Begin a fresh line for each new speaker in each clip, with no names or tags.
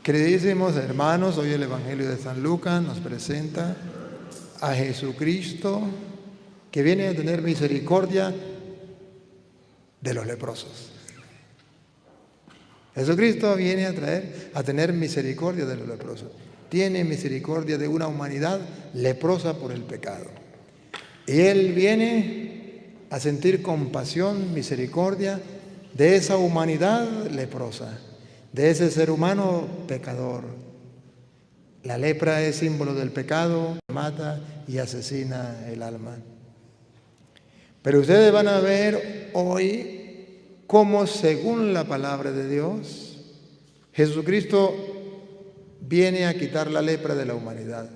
Queridísimos hermanos, hoy el Evangelio de San Lucas nos presenta a Jesucristo que viene a tener misericordia de los leprosos. Jesucristo viene a tener misericordia de los leprosos. Tiene misericordia de una humanidad leprosa por el pecado. Y Él viene a sentir compasión, misericordia de esa humanidad leprosa, de ese ser humano pecador. La lepra es símbolo del pecado, mata y asesina el alma. Pero ustedes van a ver hoy cómo, según la palabra de Dios, Jesucristo viene a quitar la lepra de la humanidad.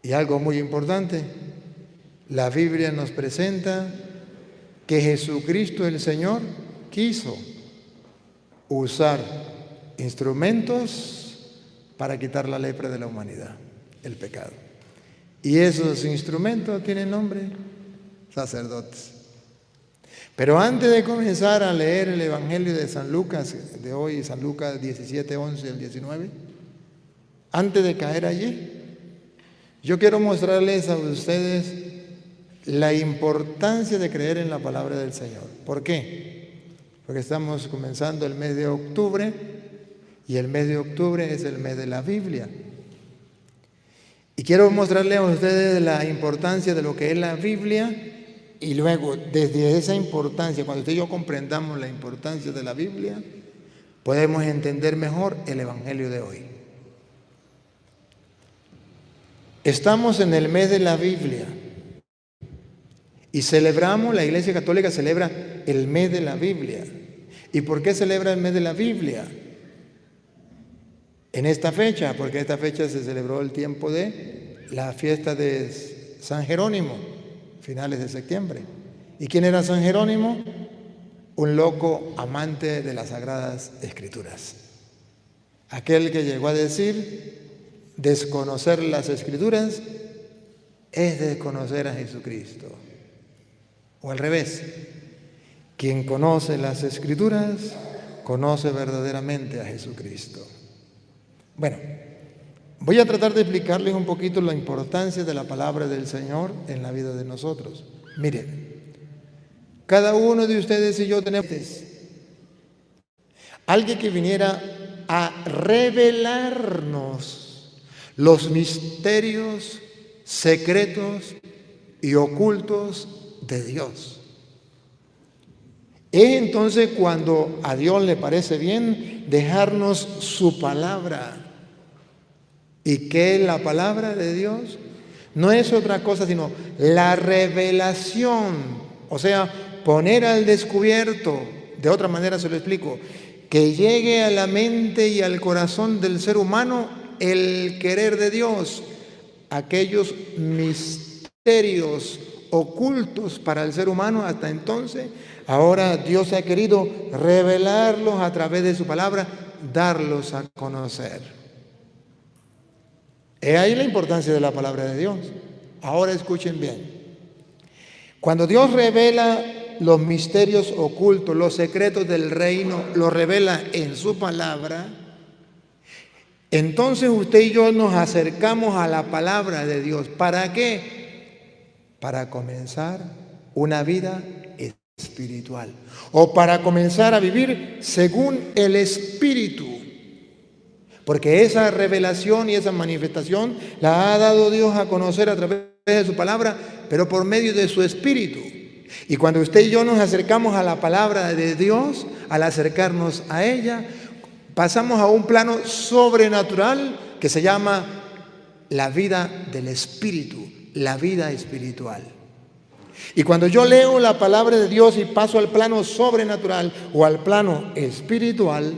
Y algo muy importante, la Biblia nos presenta que Jesucristo el Señor quiso usar instrumentos para quitar la lepra de la humanidad, el pecado. Y esos instrumentos tienen nombre: sacerdotes. Pero antes de comenzar a leer el Evangelio de San Lucas, de hoy, San Lucas 17, 11 al 19, antes de caer allí, yo quiero mostrarles a ustedes la importancia de creer en la palabra del Señor. ¿Por qué? Porque estamos comenzando el mes de octubre y el mes de octubre es el mes de la Biblia. Y quiero mostrarles a ustedes la importancia de lo que es la Biblia y luego, desde esa importancia, cuando usted y yo comprendamos la importancia de la Biblia, podemos entender mejor el Evangelio de hoy. Estamos en el mes de la Biblia y celebramos, la Iglesia Católica celebra el mes de la Biblia. ¿Y por qué celebra el mes de la Biblia? En esta fecha, porque en esta fecha se celebró el tiempo de la fiesta de San Jerónimo, finales de septiembre. ¿Y quién era San Jerónimo? Un loco amante de las Sagradas Escrituras. Aquel que llegó a decir: desconocer las Escrituras es desconocer a Jesucristo. O al revés, quien conoce las Escrituras conoce verdaderamente a Jesucristo. Bueno, voy a tratar de explicarles un poquito la importancia de la palabra del Señor en la vida de nosotros. Miren, cada uno de ustedes y yo tenemos alguien que viniera a revelarnos los misterios secretos y ocultos de Dios. Es entonces cuando a Dios le parece bien dejarnos su palabra. ¿Y qué es la palabra de Dios? No es otra cosa sino la revelación, o sea, poner al descubierto, de otra manera se lo explico, que llegue a la mente y al corazón del ser humano el querer de Dios, aquellos misterios ocultos para el ser humano hasta entonces. Ahora Dios ha querido revelarlos a través de su palabra, darlos a conocer. He ahí la importancia de la palabra de Dios. Ahora escuchen bien. Cuando Dios revela los misterios ocultos, los secretos del reino, los revela en su palabra, entonces usted y yo nos acercamos a la palabra de Dios. ¿Para qué? Para comenzar una vida espiritual, o para comenzar a vivir según el Espíritu. Porque esa revelación y esa manifestación la ha dado Dios a conocer a través de su palabra, pero por medio de su Espíritu. Y cuando usted y yo nos acercamos a la palabra de Dios, al acercarnos a ella, pasamos a un plano sobrenatural que se llama la vida del Espíritu, la vida espiritual. Y cuando yo leo la palabra de Dios y paso al plano sobrenatural o al plano espiritual,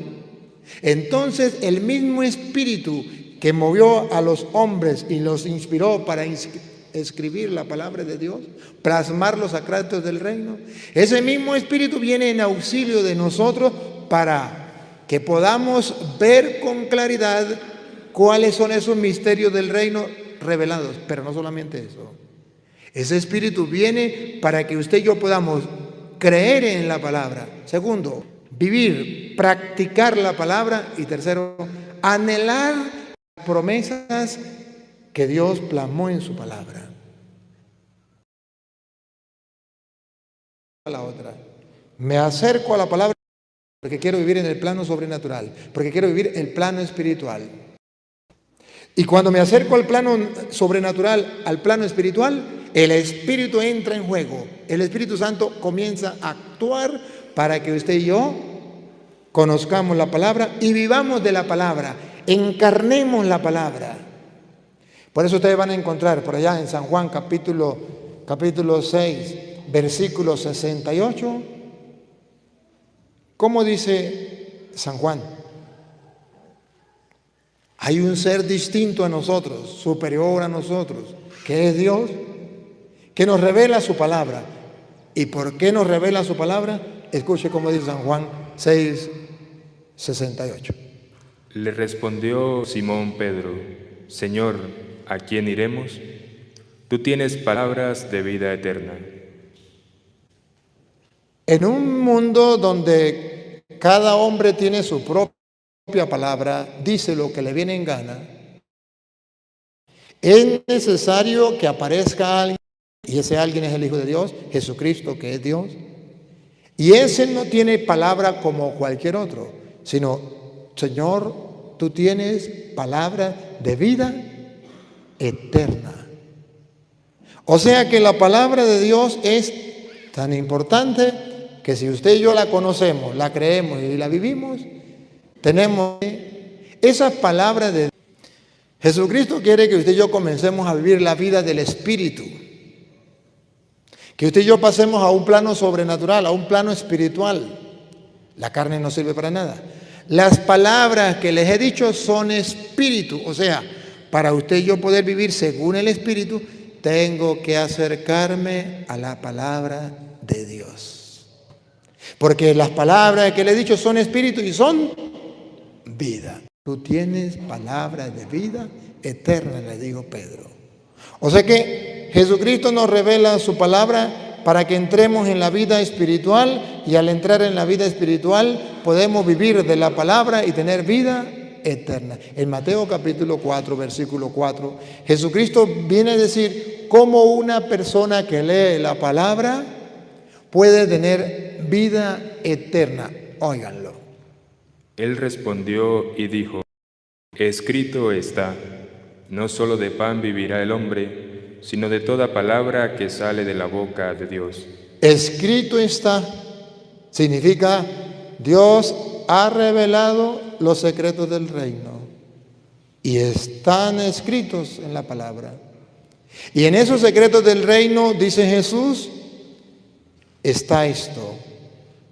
entonces el mismo Espíritu que movió a los hombres y los inspiró para escribir la palabra de Dios, plasmar los secretos del reino, ese mismo Espíritu viene en auxilio de nosotros para que podamos ver con claridad cuáles son esos misterios del reino revelados. Pero no solamente eso. Ese Espíritu viene para que usted y yo podamos creer en la palabra. Segundo, vivir, practicar la palabra. Y tercero, anhelar las promesas que Dios plasmó en su palabra. La otra, me acerco a la palabra porque quiero vivir en el plano sobrenatural, porque quiero vivir el plano espiritual. Y cuando me acerco al plano sobrenatural, al plano espiritual, el Espíritu entra en juego. El Espíritu Santo comienza a actuar para que usted y yo conozcamos la palabra y vivamos de la palabra, encarnemos la palabra. Por eso ustedes van a encontrar por allá en San Juan capítulo 6, versículo 68, ¿cómo dice San Juan? Hay un ser distinto a nosotros, superior a nosotros, que es Dios, que nos revela su palabra. ¿Y por qué nos revela su palabra? Escuche cómo dice San Juan 6, 68.
Le respondió Simón Pedro: Señor, ¿a quién iremos? Tú tienes palabras de vida eterna.
En un mundo donde cada hombre tiene su propia palabra, dice lo que le viene en gana, es necesario que aparezca alguien, y ese alguien es el Hijo de Dios, Jesucristo, que es Dios, y ese no tiene palabra como cualquier otro, sino: Señor, tú tienes palabra de vida eterna. O sea que la palabra de Dios es tan importante que si usted y yo la conocemos, la creemos y la vivimos, tenemos esas palabras de Dios. Jesucristo quiere que usted y yo comencemos a vivir la vida del Espíritu, que usted y yo pasemos a un plano sobrenatural, a un plano espiritual. La carne no sirve para nada. Las palabras que les he dicho son espíritu, o sea, para usted y yo poder vivir según el Espíritu, tengo que acercarme a la palabra de Dios. Porque las palabras que le he dicho son espíritu y son vida. Tú tienes palabras de vida eterna, le dijo Pedro. O sea que Jesucristo nos revela su palabra para que entremos en la vida espiritual, y al entrar en la vida espiritual podemos vivir de la palabra y tener vida eterna. En Mateo capítulo 4, versículo 4, Jesucristo viene a decir cómo una persona que lee la palabra puede tener vida eterna. Óiganlo.
Él respondió y dijo: Escrito está, no solo de pan vivirá el hombre, sino de toda palabra que sale de la boca de Dios.
Escrito está significa Dios ha revelado los secretos del reino y están escritos en la palabra. Y en esos secretos del reino, dice Jesús, está esto: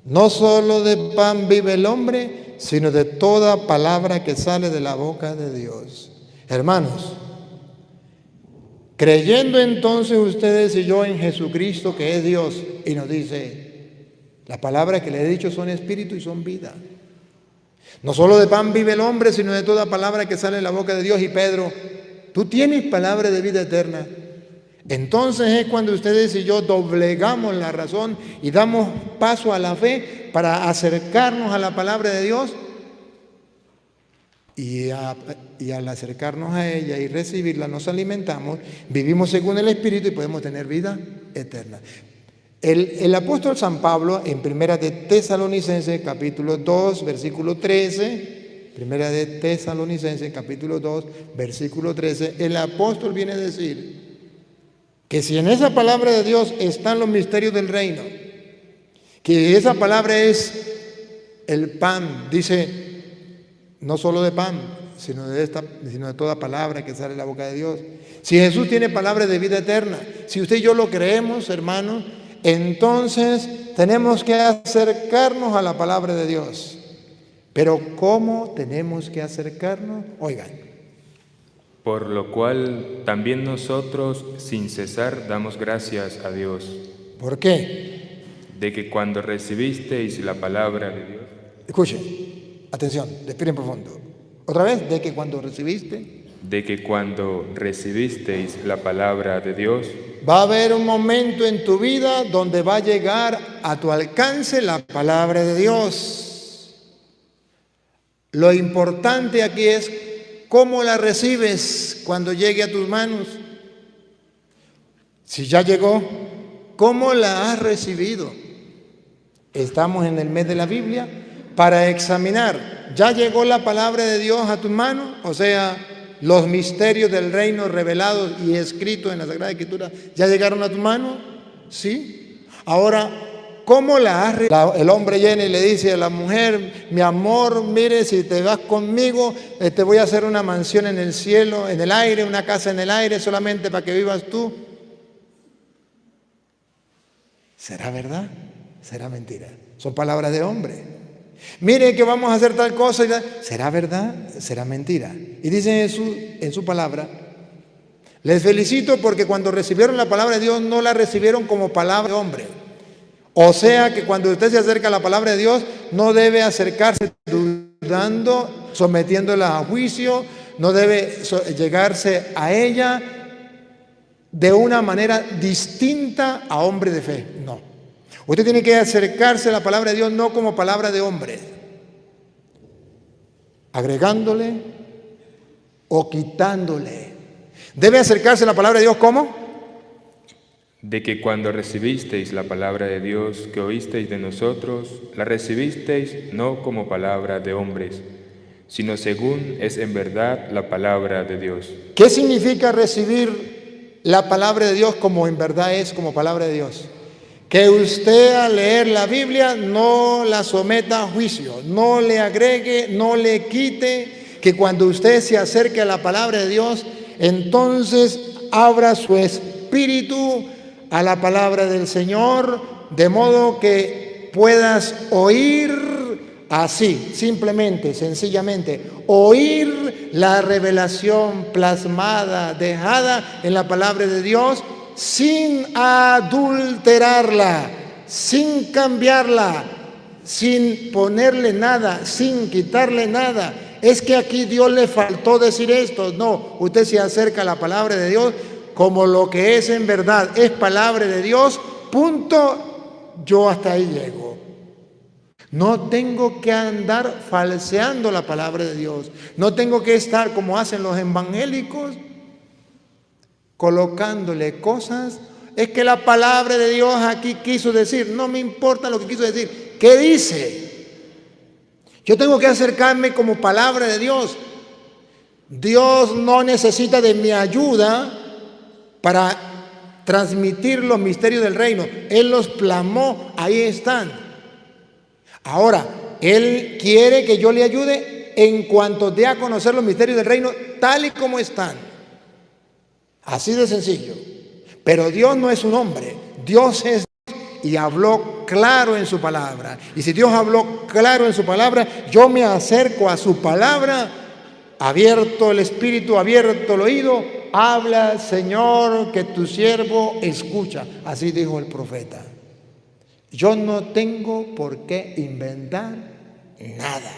no solo de pan vive el hombre, sino de toda palabra que sale de la boca de Dios. Hermanos, creyendo entonces ustedes y yo en Jesucristo, que es Dios, y nos dice, las palabras que le he dicho son espíritu y son vida. No solo de pan vive el hombre, sino de toda palabra que sale de la boca de Dios. Y Pedro, tú tienes palabra de vida eterna. Entonces es cuando ustedes y yo doblegamos la razón y damos paso a la fe para acercarnos a la palabra de Dios, y al acercarnos a ella y recibirla nos alimentamos, vivimos según el Espíritu y podemos tener vida eterna. El apóstol San Pablo en Primera de Tesalonicenses capítulo 2 versículo 13, Primera de Tesalonicenses capítulo 2 versículo 13, el apóstol viene a decir que si en esa palabra de Dios están los misterios del reino, que esa palabra es el pan, dice, no solo de pan, sino de toda palabra que sale de la boca de Dios. Si Jesús tiene palabra de vida eterna, si usted y yo lo creemos, hermanos, entonces tenemos que acercarnos a la palabra de Dios. Pero ¿cómo tenemos que acercarnos? Oigan.
Por lo cual también nosotros sin cesar damos gracias a Dios.
¿Por qué?
De que cuando recibisteis la palabra de Dios.
Escuchen, atención, respiren profundo. Otra vez, de que cuando recibiste.
De que cuando recibisteis la palabra de Dios.
Va a haber un momento en tu vida donde va a llegar a tu alcance la palabra de Dios. Lo importante aquí es cómo la recibes cuando llegue a tus manos. Si ya llegó, ¿cómo la has recibido? Estamos en el mes de la Biblia para examinar. ¿Ya llegó la palabra de Dios a tus manos? O sea, los misterios del reino revelados y escritos en la Sagrada Escritura, ¿ya llegaron a tus manos? Sí. Ahora, ¿cómo la has recibido? El hombre viene y le dice a la mujer: mi amor, mire, si te vas conmigo, te voy a hacer una mansión en el cielo, en el aire, una casa en el aire, solamente para que vivas tú. ¿Será verdad? ¿Será mentira? Son palabras de hombre. Mire que vamos a hacer tal cosa. ¿Será verdad? ¿Será mentira? Y dice en su palabra: les felicito porque cuando recibieron la palabra de Dios no la recibieron como palabra de hombre. O sea que cuando usted se acerca a la palabra de Dios no debe acercarse dudando, sometiéndola a juicio, no debe llegarse a ella de una manera distinta a hombre de fe. No. Usted tiene que acercarse a la palabra de Dios no como palabra de hombre, agregándole o quitándole. Debe acercarse a la palabra de Dios ¿cómo?
De que cuando recibisteis la palabra de Dios que oísteis de nosotros, la recibisteis no como palabra de hombres, sino según es en verdad la palabra de Dios.
¿Qué significa recibir la palabra de Dios como en verdad es como palabra de Dios? Que usted al leer la Biblia no la someta a juicio, no le agregue, no le quite, que cuando usted se acerque a la palabra de Dios, entonces abra su espíritu a la palabra del Señor, de modo que puedas oír así, simplemente, sencillamente, oír la revelación plasmada, dejada en la palabra de Dios, sin adulterarla, sin cambiarla, sin ponerle nada, sin quitarle nada. Es que aquí Dios le faltó decir esto. No, usted se acerca a la palabra de Dios como lo que es en verdad, es palabra de Dios, punto, yo hasta ahí llego. No tengo que andar falseando la palabra de Dios, no tengo que estar como hacen los evangélicos, colocándole cosas. Es que la palabra de Dios aquí quiso decir, no me importa lo que quiso decir, ¿qué dice? Yo tengo que acercarme como palabra de Dios. Dios no necesita de mi ayuda para transmitir los misterios del reino. Él los plasmó, ahí están. Ahora, Él quiere que yo le ayude en cuanto dé a conocer los misterios del reino tal y como están. Así de sencillo. Pero Dios no es un hombre, Dios es Dios y habló claro en su palabra. Y si Dios habló claro en su palabra, yo me acerco a su palabra, abierto el espíritu, abierto el oído. Habla, Señor, que tu siervo escucha. Así dijo el profeta. Yo no tengo por qué inventar nada.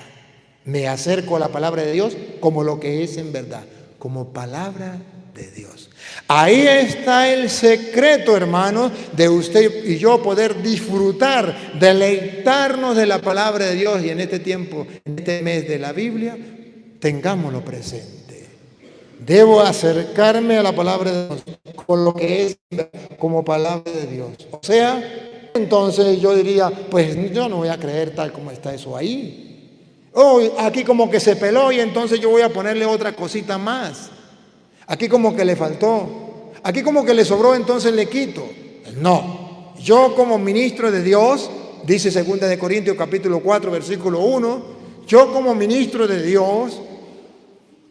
Me acerco a la palabra de Dios como lo que es en verdad, como palabra de Dios. Ahí está el secreto, hermanos, de usted y yo poder disfrutar, deleitarnos de la palabra de Dios. Y en este tiempo, en este mes de la Biblia, tengámoslo presente. Debo acercarme a la palabra de Dios con lo que es como palabra de Dios. O sea, entonces yo diría, pues yo no voy a creer tal como está eso ahí. Oh, aquí como que se peló y entonces yo voy a ponerle otra cosita más. Aquí como que le faltó. Aquí como que le sobró, entonces le quito. No. Yo como ministro de Dios, dice 2 de Corintios capítulo 4, versículo 1, yo como ministro de Dios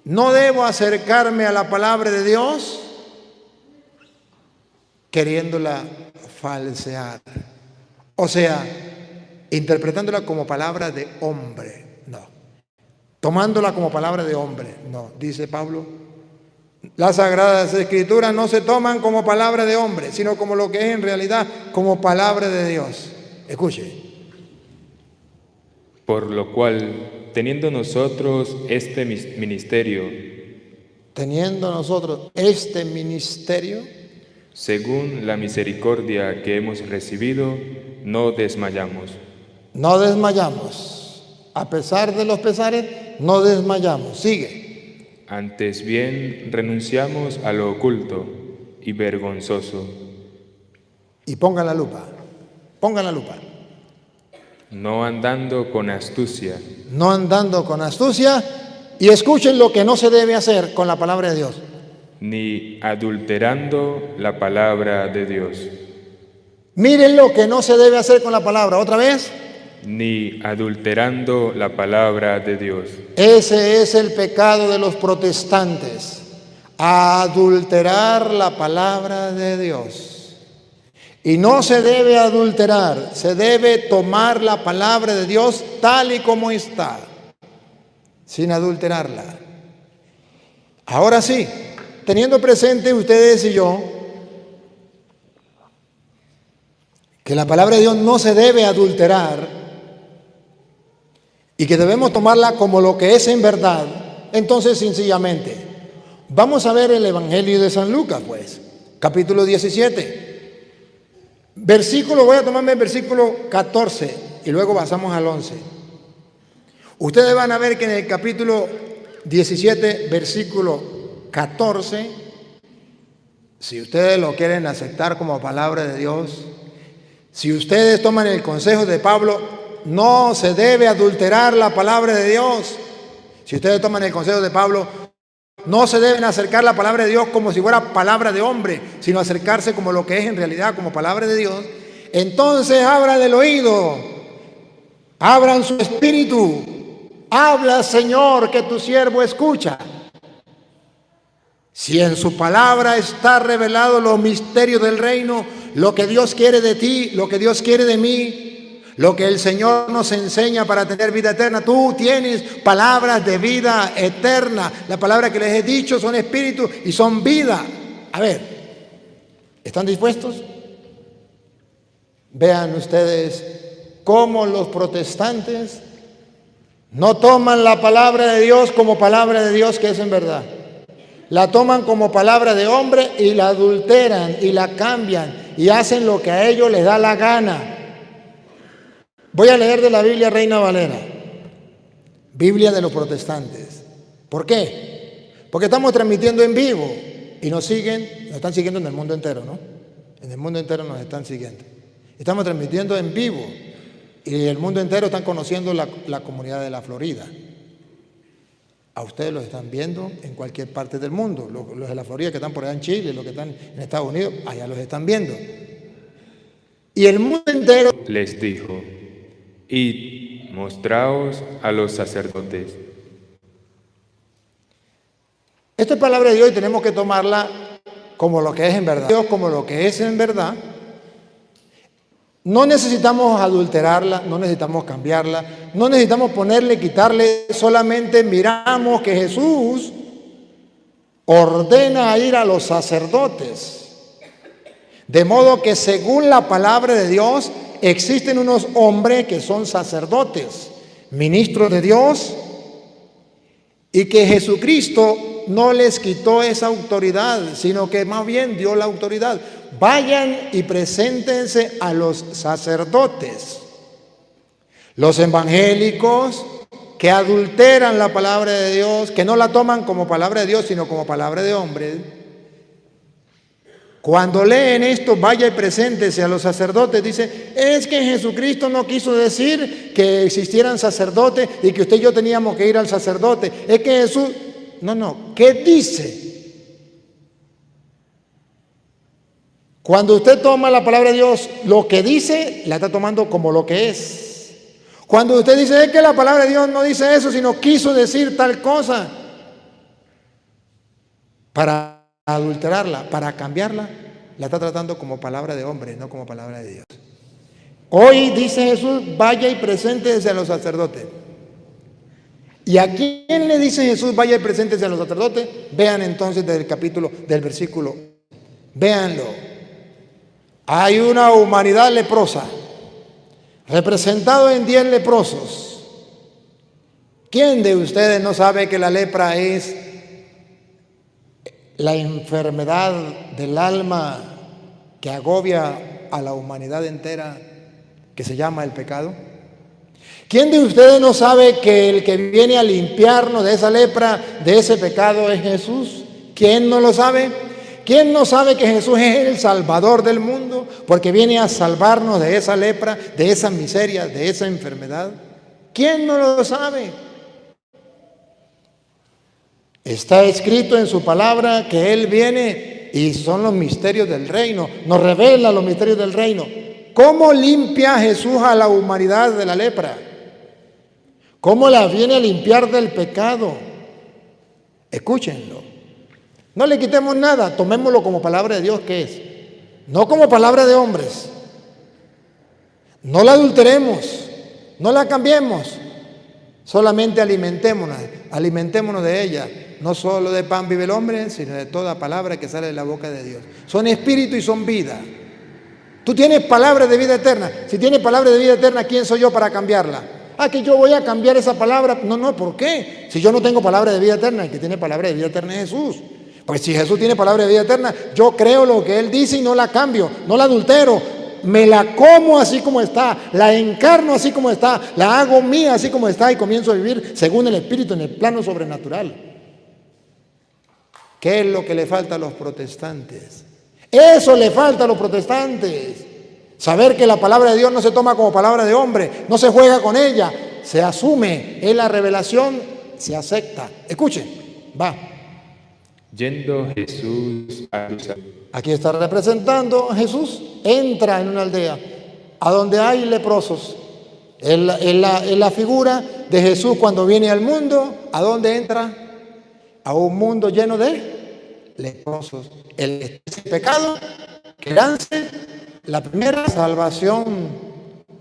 no debo acercarme a la palabra de Dios queriéndola falsear. O sea, interpretándola como palabra de hombre. No. Tomándola como palabra de hombre. No. Dice Pablo, las Sagradas Escrituras no se toman como palabra de hombre, sino como lo que es en realidad, como palabra de Dios. Escuche.
Por lo cual, teniendo nosotros este ministerio, según la misericordia que hemos recibido, no desmayamos.
No desmayamos. A pesar de los pesares, no desmayamos. Sigue.
Antes bien, renunciamos a lo oculto y vergonzoso,
Y pongan la lupa. Pongan la lupa.
no andando con astucia,
No andando con astucia. Y escuchen lo que no se debe hacer con la palabra de Dios.
ni adulterando la palabra de Dios,
Miren lo que no se debe hacer con la palabra. Otra vez.
ni adulterando la palabra de Dios.
Ese es el pecado de los protestantes. Adulterar la palabra de Dios. Y no se debe adulterar. Se debe tomar la palabra de Dios tal y como está, sin adulterarla. Ahora sí, teniendo presente ustedes y yo que la palabra de Dios no se debe adulterar y que debemos tomarla como lo que es en verdad, entonces sencillamente vamos a ver el Evangelio de San Lucas, pues, capítulo 17. Voy a tomarme el versículo 14 y luego pasamos al 11. Ustedes van a ver que en el capítulo 17, versículo 14, si ustedes lo quieren aceptar como palabra de Dios, si ustedes toman el consejo de Pablo, no se debe adulterar la palabra de Dios. Si ustedes toman el consejo de Pablo, no se deben acercar la palabra de Dios como si fuera palabra de hombre, sino acercarse como lo que es en realidad, como palabra de Dios. Entonces abran el oído, abran su espíritu. Habla, Señor, que tu siervo escucha. Si en su palabra está revelado los misterios del reino, lo que Dios quiere de ti, lo que Dios quiere de mí, lo que el Señor nos enseña para tener vida eterna, tú tienes palabras de vida eterna. Las palabras que les he dicho son espíritu y son vida. A ver, ¿están dispuestos? Vean ustedes cómo los protestantes no toman la palabra de Dios como palabra de Dios que es en verdad. La toman como palabra de hombre y la adulteran y la cambian y hacen lo que a ellos les da la gana. Voy a leer de la Biblia Reina Valera, Biblia de los protestantes. ¿Por qué? Porque estamos transmitiendo en vivo y nos están siguiendo en el mundo entero, ¿no? En el mundo entero nos están siguiendo. Estamos transmitiendo en vivo y el mundo entero están conociendo la comunidad de la Florida. A ustedes los están viendo en cualquier parte del mundo. Los de la Florida que están por allá en Chile, los que están en Estados Unidos, allá los están viendo. Y el mundo entero
Les dijo: id, mostraos a los sacerdotes.
Esta es palabra de Dios y tenemos que tomarla como lo que es en verdad. Dios como lo que es en verdad. No necesitamos adulterarla, no necesitamos cambiarla, no necesitamos ponerle, quitarle, solamente miramos que Jesús ordena ir a los sacerdotes. De modo que según la palabra de Dios existen unos hombres que son sacerdotes, ministros de Dios, y que Jesucristo no les quitó esa autoridad, sino que más bien dio la autoridad. Vayan y preséntense a los sacerdotes. Los evangélicos que adulteran la palabra de Dios, que no la toman como palabra de Dios, sino como palabra de hombre. Cuando leen esto, vaya y preséntese a los sacerdotes. Dice, es que Jesucristo no quiso decir que existieran sacerdotes y que usted y yo teníamos que ir al sacerdote. Es que Jesús... No, ¿qué dice? Cuando usted toma la palabra de Dios, lo que dice, la está tomando como lo que es. Cuando usted dice, es que la palabra de Dios no dice eso, sino quiso decir tal cosa, para adulterarla, para cambiarla, la está tratando como palabra de hombre, no como palabra de Dios. Hoy dice Jesús, vaya y preséntese a los sacerdotes. ¿Y a quién le dice Jesús, vaya y preséntese a los sacerdotes? Vean entonces del versículo, véanlo. Hay una humanidad leprosa, representado en 10 leprosos. ¿Quién de ustedes no sabe que la lepra es la enfermedad del alma que agobia a la humanidad entera, que se llama el pecado? ¿Quién de ustedes no sabe que el que viene a limpiarnos de esa lepra, de ese pecado, es Jesús? ¿Quién no lo sabe? ¿Quién no sabe que Jesús es el Salvador del mundo? Porque viene a salvarnos de esa lepra, de esa miseria, de esa enfermedad. ¿Quién no lo sabe? Está escrito en su palabra que Él viene y son los misterios del reino. Nos revela los misterios del reino. ¿Cómo limpia Jesús a la humanidad de la lepra? ¿Cómo la viene a limpiar del pecado? Escúchenlo. No le quitemos nada, tomémoslo como palabra de Dios que es. No como palabra de hombres. No la adulteremos, no la cambiemos. Solamente alimentémonos de ella. No solo de pan vive el hombre, sino de toda palabra que sale de la boca de Dios. Son espíritu y son vida. Tú tienes palabra de vida eterna. Si tienes palabra de vida eterna, ¿quién soy yo para cambiarla? Que yo voy a cambiar esa palabra. No, ¿por qué? Si yo no tengo palabra de vida eterna, el que tiene palabra de vida eterna es Jesús. Pues si Jesús tiene palabra de vida eterna, yo creo lo que Él dice y no la cambio, no la adultero. Me la como así como está, la encarno así como está, la hago mía así como está y comienzo a vivir según el Espíritu en el plano sobrenatural. ¿Qué es lo que le falta a los protestantes? Eso le falta a los protestantes. Saber que la palabra de Dios no se toma como palabra de hombre, no se juega con ella, se asume, es la revelación, se acepta. Escuchen, va.
Yendo Jesús a Jerusalén.
Aquí está representando Jesús, entra en una aldea a donde hay leprosos. Es la figura de Jesús cuando viene al mundo. ¿A dónde entra? A un mundo lleno de leprosos. El pecado que lance la primera salvación,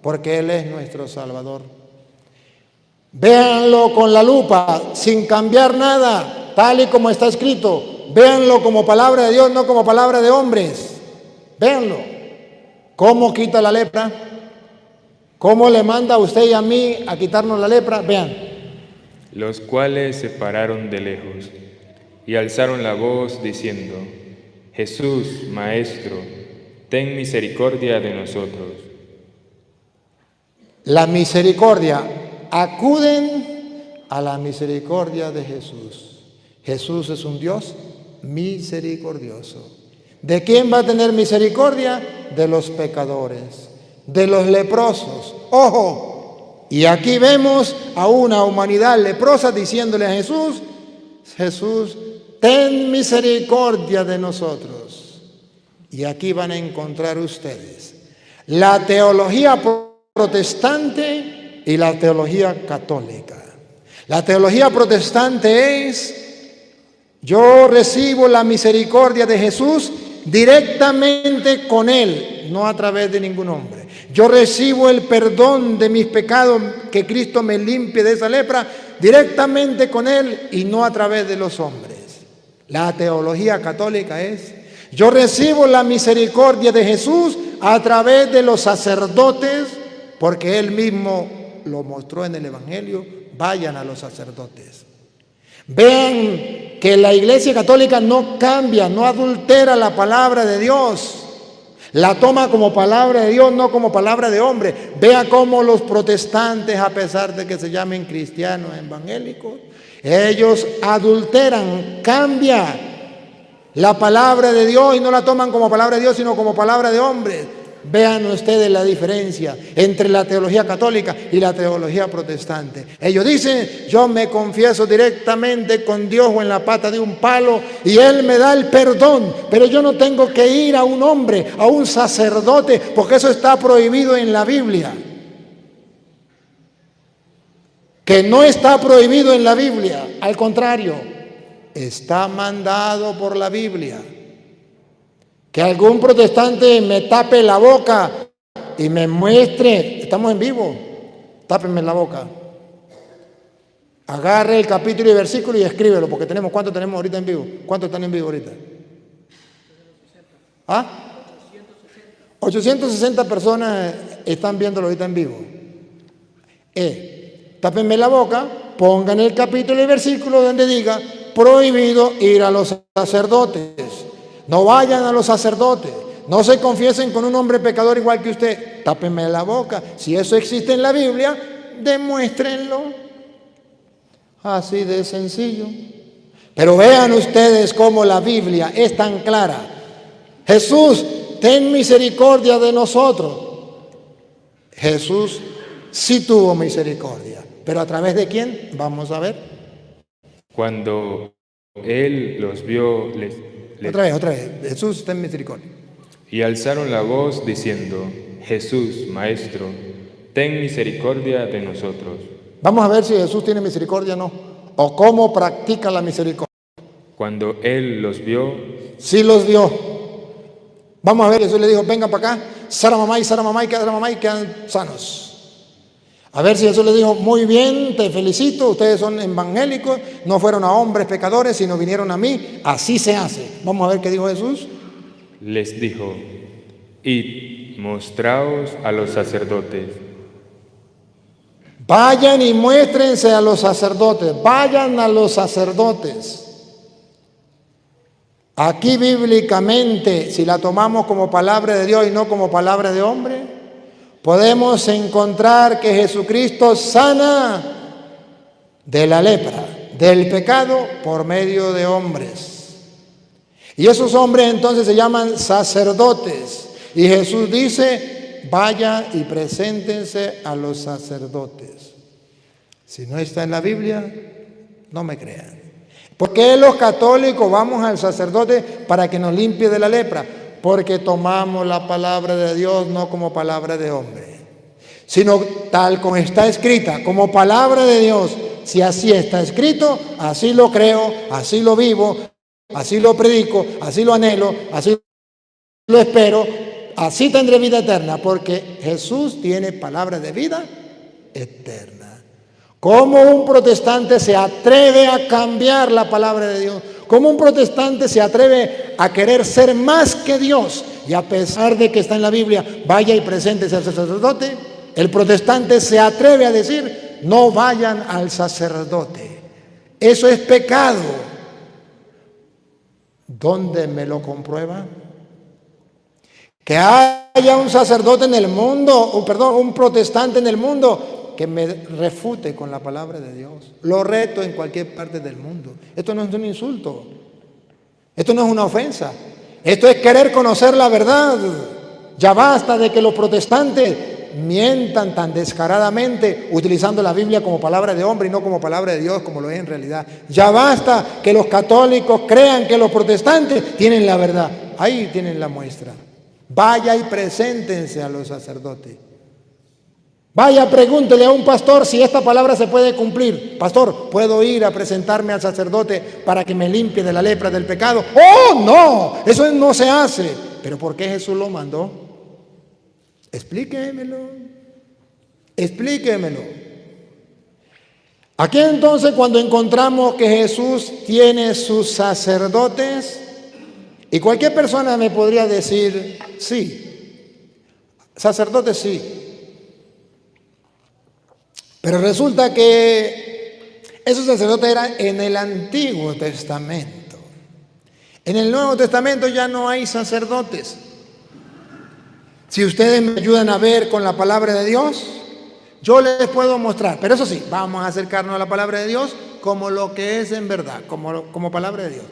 porque Él es nuestro Salvador. Véanlo con la lupa, sin cambiar nada, tal y como está escrito. Véanlo como palabra de Dios, no como palabra de hombres. Véanlo. ¿Cómo quita la lepra? ¿Cómo le manda a usted y a mí a quitarnos la lepra? Vean.
Los cuales se pararon de lejos y alzaron la voz diciendo: Jesús, Maestro, ten misericordia de nosotros. La misericordia. Acuden a la misericordia de Jesús. Jesús es un Dios misericordioso. ¿De quién va a tener misericordia? De los pecadores, de los leprosos. ¡Ojo! Y aquí vemos a una humanidad leprosa diciéndole a Jesús: Jesús, ten misericordia de nosotros. Y aquí van a encontrar ustedes la teología protestante y la teología católica. La teología protestante es: yo recibo la misericordia de Jesús directamente con Él, no a través de ningún hombre. Yo recibo el perdón de mis pecados, que Cristo me limpie de esa lepra, directamente con Él y no a través de los hombres. La teología católica es: yo recibo la misericordia de Jesús a través de los sacerdotes, porque Él mismo lo mostró en el Evangelio. Vayan a los sacerdotes. Vean que la Iglesia Católica no cambia, no adultera la palabra de Dios. La toma como palabra de Dios, no como palabra de hombre. Vea cómo los protestantes, a pesar de que se llamen cristianos evangélicos, ellos adulteran, cambia la palabra de Dios y no la toman como palabra de Dios, sino como palabra de hombres. Vean ustedes la diferencia entre la teología católica y la teología protestante. Ellos dicen: yo me confieso directamente con Dios o en la pata de un palo y Él me da el perdón, pero yo no tengo que ir a un hombre, a un sacerdote, porque eso está prohibido en la Biblia. Que no está prohibido en la Biblia, al contrario, está mandado por la Biblia. Que algún protestante me tape la boca y me muestre, estamos en vivo, tápenme la boca. Agarre el capítulo y versículo y escríbelo, porque tenemos, ¿cuánto tenemos ahorita en vivo? ¿Cuántos están en vivo ahorita? 860 personas están viéndolo ahorita en vivo. Tápenme la boca, pongan el capítulo y versículo donde diga: prohibido ir a los sacerdotes. No vayan a los sacerdotes, no se confiesen con un hombre pecador igual que usted. Tápenme la boca. Si eso existe en la Biblia,
demuéstrenlo. Así de sencillo. Pero vean ustedes cómo la Biblia es tan clara. Jesús, ten misericordia de nosotros. Jesús sí tuvo misericordia. ¿Pero a través de quién? Vamos a ver.
Cuando Él los vio,
Otra vez. Jesús, ten misericordia.
Y alzaron la voz diciendo: Jesús, Maestro, ten misericordia de nosotros.
Vamos a ver si Jesús tiene misericordia o no. O cómo practica la misericordia.
Cuando Él los vio,
Sí los vio. Vamos a ver, Jesús le dijo, venga para acá, Sara mamá y quedan sanos. A ver si Jesús le dijo, muy bien, te felicito, ustedes son evangélicos, no fueron a hombres pecadores, sino vinieron a mí, así se hace. Vamos a ver qué dijo Jesús.
les dijo: Id, mostraos a los sacerdotes.
Vayan y muéstrense a los sacerdotes, vayan a los sacerdotes. Aquí bíblicamente, si la tomamos como palabra de Dios y no como palabra de hombre, podemos encontrar que Jesucristo sana de la lepra, del pecado, por medio de hombres. Y esos hombres entonces se llaman sacerdotes. Y Jesús dice, vaya y preséntense a los sacerdotes. Si no está en la Biblia, no me crean. ¿Por qué los católicos vamos al sacerdote para que nos limpie de la lepra? Porque tomamos la palabra de Dios no como palabra de hombre, sino tal como está escrita, como palabra de Dios. Si así está escrito, así lo creo, así lo vivo, así lo predico, así lo anhelo, así lo espero, así tendré vida eterna, porque Jesús tiene palabra de vida eterna. ¿Cómo un protestante se atreve a cambiar la palabra de Dios? ¿Cómo un protestante se atreve a querer ser más que Dios? Y a pesar de que está en la Biblia, vaya y preséntese al sacerdote, el protestante se atreve a decir, no vayan al sacerdote. Eso es pecado. ¿Dónde me lo comprueba? Que haya un sacerdote en el mundo, un protestante en el mundo, que me refute con la palabra de Dios. Lo reto en cualquier parte del mundo. Esto no es un insulto. Esto no es una ofensa. Esto es querer conocer la verdad. Ya basta de que los protestantes mientan tan descaradamente utilizando la Biblia como palabra de hombre y no como palabra de Dios como lo es en realidad. Ya basta que los católicos crean que los protestantes tienen la verdad. Ahí tienen la muestra. Vaya y preséntense a los sacerdotes. Vaya, pregúntele a un pastor si esta palabra se puede cumplir. Pastor, ¿puedo ir a presentarme al sacerdote para que me limpie de la lepra del pecado? ¡Oh, no! Eso no se hace. ¿Pero por qué Jesús lo mandó? Explíquemelo. Explíquemelo. Aquí entonces cuando encontramos que Jesús tiene sus sacerdotes, y cualquier persona me podría decir, sí, sacerdotes sí. Pero resulta que esos sacerdotes eran en el Antiguo Testamento. En el Nuevo Testamento ya no hay sacerdotes. Si ustedes me ayudan a ver con la palabra de Dios, yo les puedo mostrar. Pero eso sí, vamos a acercarnos a la palabra de Dios como lo que es en verdad, como palabra de Dios.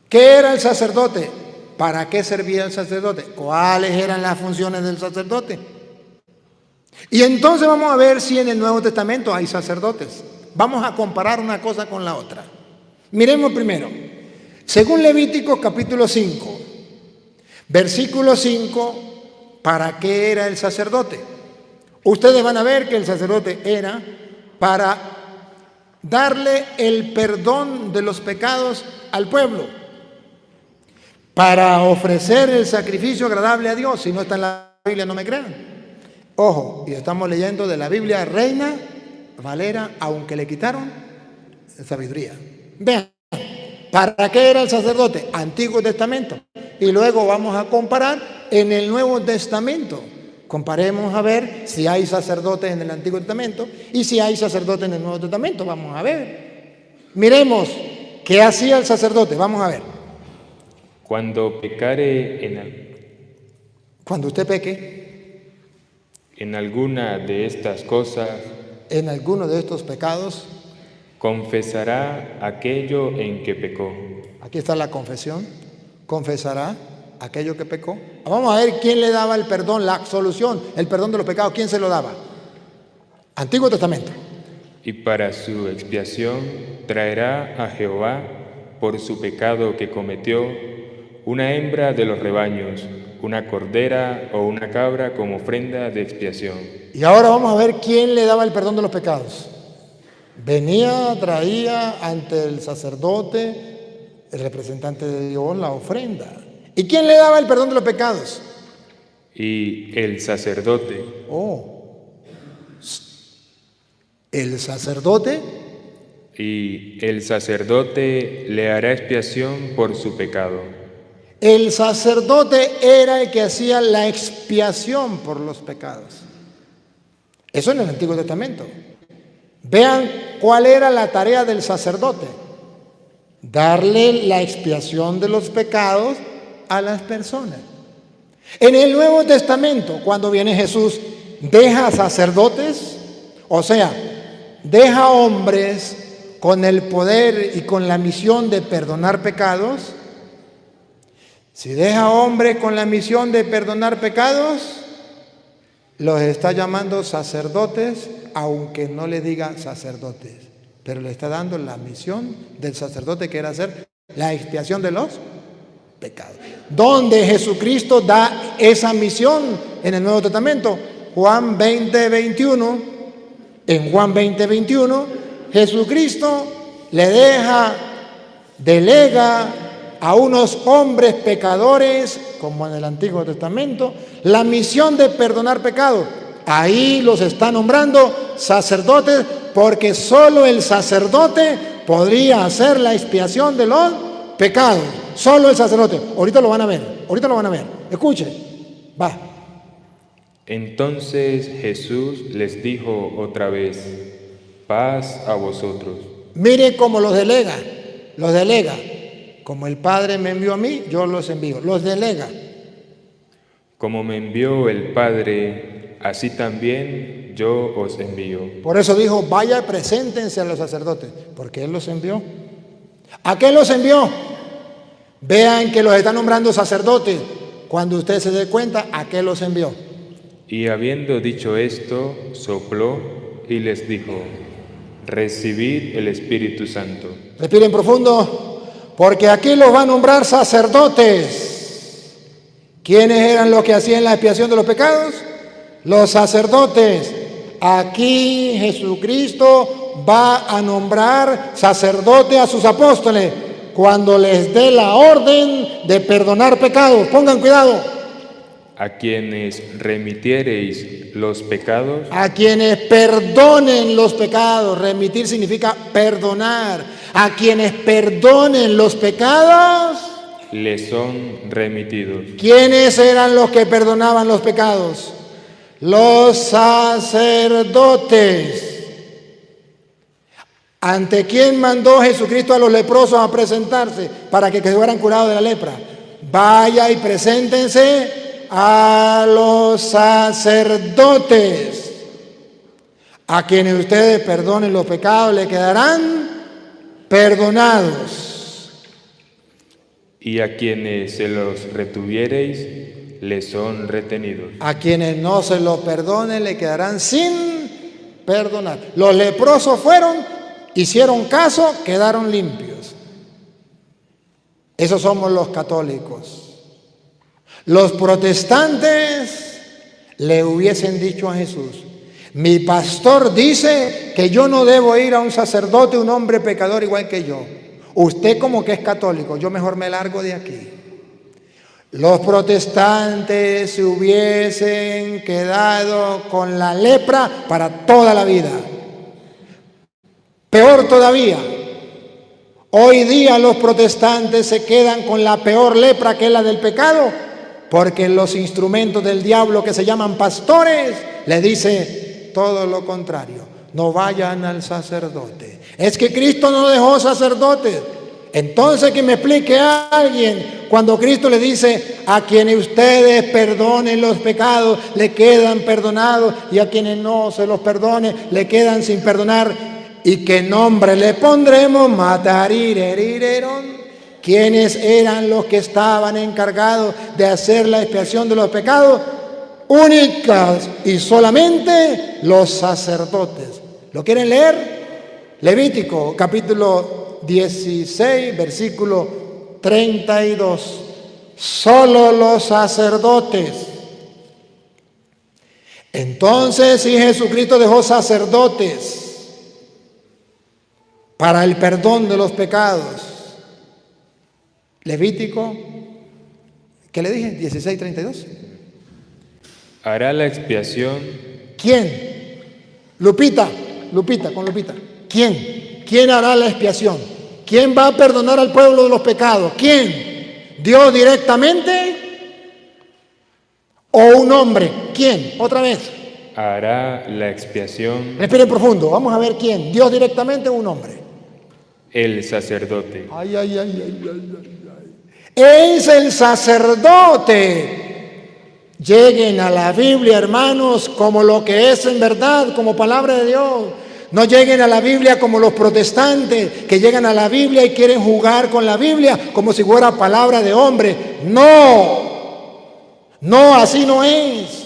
¿Qué era el sacerdote? ¿Para qué servía el sacerdote? ¿Cuáles eran las funciones del sacerdote? Y entonces vamos a ver si en el Nuevo Testamento hay sacerdotes. Vamos a comparar una cosa con la otra. Miremos primero. Según Levítico capítulo 5, versículo 5, ¿para qué era el sacerdote? Ustedes van a ver que el sacerdote era para darle el perdón de los pecados al pueblo, para ofrecer el sacrificio agradable a Dios. Si no está en la Biblia, no me crean. Ojo, y estamos leyendo de la Biblia Reina Valera, aunque le quitaron sabiduría. Vean, ¿para qué era el sacerdote? Antiguo Testamento. Y luego vamos a comparar en el Nuevo Testamento. Comparemos a ver si hay sacerdotes en el Antiguo Testamento y si hay sacerdotes en el Nuevo Testamento. Vamos a ver. Miremos qué hacía el sacerdote. Vamos a ver.
Cuando
usted peque
en alguna de estas cosas,
en alguno de estos pecados,
confesará aquello en que pecó.
aquí está la confesión, confesará aquello que pecó. Vamos a ver quién le daba el perdón, la absolución, el perdón de los pecados, ¿quién se lo daba? Antiguo Testamento.
Y para su expiación traerá a Jehová, por su pecado que cometió, una hembra de los rebaños, una cordera o una cabra como ofrenda de expiación.
Y ahora vamos a ver quién le daba el perdón de los pecados. Venía, traía ante el sacerdote, el representante de Dios, la ofrenda. ¿Y quién le daba el perdón de los pecados?
Y el sacerdote.
El sacerdote.
Y el sacerdote le hará expiación por su pecado.
El sacerdote era el que hacía la expiación por los pecados. Eso en el Antiguo Testamento. Vean cuál era la tarea del sacerdote. Darle la expiación de los pecados a las personas. En el Nuevo Testamento, cuando viene Jesús, deja sacerdotes, o sea, deja hombres con el poder y con la misión de perdonar pecados. Si deja hombres con la misión de perdonar pecados, los está llamando sacerdotes, aunque no le diga sacerdotes, pero le está dando la misión del sacerdote, que era hacer la expiación de los pecados. ¿Dónde Jesucristo da esa misión? En el Nuevo Testamento, Juan 20, 21. En Juan 20, 21, Jesucristo delega a unos hombres pecadores, como en el Antiguo Testamento, la misión de perdonar pecados. Ahí los está nombrando sacerdotes, porque solo el sacerdote podría hacer la expiación de los pecados. Solo el sacerdote. Ahorita lo van a ver. Escuche. Va.
Entonces Jesús les dijo otra vez: paz a vosotros.
Mire cómo los delega. Como el Padre me envió a mí, yo los envío. Los delega.
Como me envió el Padre, así también yo os envío.
Por eso dijo: vaya, preséntense a los sacerdotes, porque Él los envió. ¿A qué los envió? Vean que los está nombrando sacerdotes. Cuando usted se dé cuenta, ¿a qué los envió?
Y habiendo dicho esto, sopló y les dijo: recibid el Espíritu Santo.
Respiren profundo, porque aquí los va a nombrar sacerdotes. ¿Quiénes eran los que hacían la expiación de los pecados? Los sacerdotes. Aquí Jesucristo va a nombrar sacerdote a sus apóstoles cuando les dé la orden de perdonar pecados. Pongan cuidado.
A quienes remitiereis los pecados.
A quienes perdonen los pecados. Remitir significa perdonar. A quienes perdonen los pecados,
les son remitidos.
¿Quiénes eran los que perdonaban los pecados? Los sacerdotes. ¿Ante quién mandó Jesucristo a los leprosos a presentarse para que quedaran curados de la lepra? Vaya y preséntense a los sacerdotes. A quienes ustedes perdonen los pecados, le quedarán perdonados.
Y a quienes se los retuviereis, les son retenidos.
A quienes no se lo perdonen, le quedarán sin perdonar. Los leprosos fueron, hicieron caso, quedaron limpios. Esos somos los católicos. Los protestantes le hubiesen dicho a Jesús: mi pastor dice que yo no debo ir a un sacerdote, un hombre pecador igual que yo. Usted como que es católico, yo mejor me largo de aquí. Los protestantes se hubiesen quedado con la lepra para toda la vida. Peor todavía, hoy día los protestantes se quedan con la peor lepra, que es la del pecado, porque los instrumentos del diablo, que se llaman pastores, le dice todo lo contrario: no vayan al sacerdote. Es que Cristo no dejó sacerdotes. Entonces que me explique a alguien cuando Cristo le dice: a quienes ustedes perdonen los pecados, le quedan perdonados, y a quienes no se los perdone, le quedan sin perdonar. ¿Y qué nombre le pondremos? Matarirerirerón. ¿Quiénes eran los que estaban encargados de hacer la expiación de los pecados? Únicas y solamente los sacerdotes. ¿Lo quieren leer? Levítico capítulo 16, versículo 32. Solo los sacerdotes. Entonces, si Jesucristo dejó sacerdotes para el perdón de los pecados. Levítico, ¿qué le dije? 16:32.
Hará la expiación.
¿Quién? Lupita, con Lupita. ¿Quién? ¿Quién hará la expiación? ¿Quién va a perdonar al pueblo de los pecados? ¿Quién? ¿Dios directamente o un hombre? ¿Quién? Otra vez.
Hará la expiación.
Respire profundo. Vamos a ver quién. ¿Dios directamente o un hombre?
El sacerdote.
Ay. Es el sacerdote. Lleguen a la Biblia, hermanos, como lo que es en verdad, como palabra de Dios. No lleguen a la Biblia como los protestantes, que llegan a la Biblia y quieren jugar con la Biblia como si fuera palabra de hombre. No, así no es.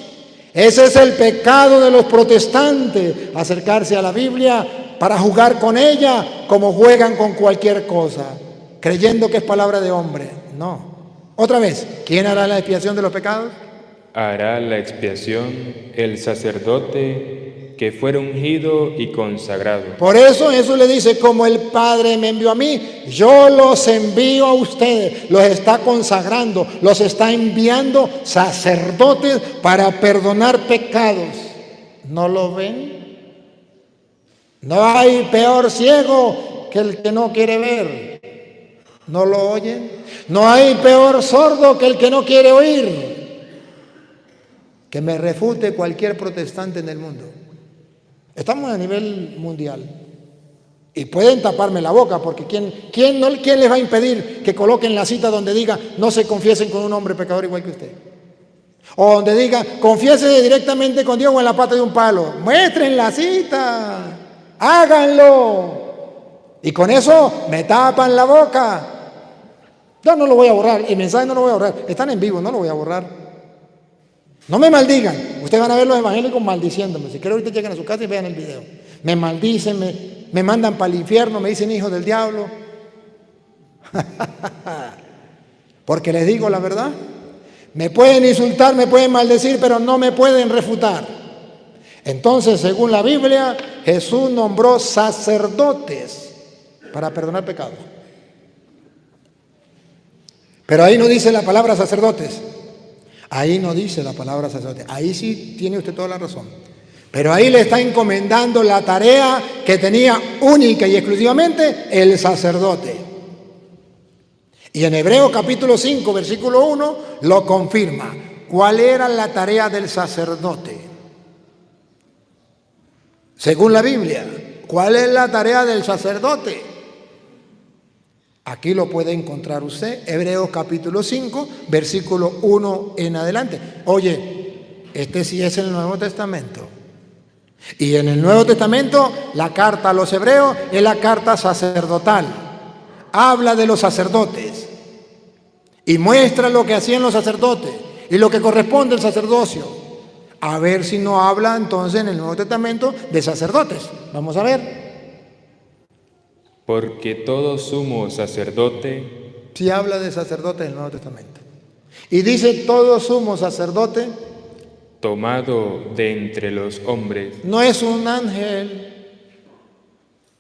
Ese es el pecado de los protestantes, acercarse a la Biblia para jugar con ella como juegan con cualquier cosa, creyendo que es palabra de hombre. No. Otra vez, ¿quién hará la expiación de los pecados?
Hará la expiación el sacerdote que fuera ungido y consagrado.
Por eso Jesús le dice: como el Padre me envió a mí, yo los envío a ustedes. Los está consagrando, los está enviando sacerdotes para perdonar pecados. ¿No lo ven? No hay peor ciego que el que no quiere ver. ¿No lo oyen? No hay peor sordo que el que no quiere oír. Que me refute cualquier protestante en el mundo. Estamos a nivel mundial. Y pueden taparme la boca, porque ¿quién les va a impedir que coloquen la cita donde diga: no se confiesen con un hombre pecador igual que usted? O donde diga: confiese directamente con Dios o en la pata de un palo. Muestren la cita. Háganlo. Y con eso me tapan la boca. Yo no lo voy a borrar. El mensaje no lo voy a borrar. Están en vivo, no lo voy a borrar. No me maldigan. Ustedes van a ver los evangélicos maldiciéndome. Si quieren, ahorita lleguen a su casa y vean el video. Me maldicen, me mandan para el infierno, me dicen hijo del diablo. Porque les digo la verdad. Me pueden insultar, me pueden maldecir, pero no me pueden refutar. Entonces, según la Biblia, Jesús nombró sacerdotes para perdonar pecados. Pero ahí no dice la palabra sacerdotes. Ahí no dice la palabra sacerdote. Ahí sí tiene usted toda la razón. Pero ahí le está encomendando la tarea que tenía única y exclusivamente el sacerdote. Y en Hebreos capítulo 5, versículo 1, lo confirma. ¿Cuál era la tarea del sacerdote? Según la Biblia, ¿cuál es la tarea del sacerdote? Aquí lo puede encontrar usted, Hebreos capítulo 5, versículo 1 en adelante. Oye, este sí es el Nuevo Testamento. Y en el Nuevo Testamento, la carta a los hebreos es la carta sacerdotal. Habla de los sacerdotes y muestra lo que hacían los sacerdotes y lo que corresponde al sacerdocio. A ver si no habla entonces en el Nuevo Testamento de sacerdotes. Vamos a ver.
Porque todo sumo sacerdote.
Sí habla de sacerdotes en el Nuevo Testamento. Y dice todo sumo sacerdote.
Tomado de entre los hombres.
No es un ángel.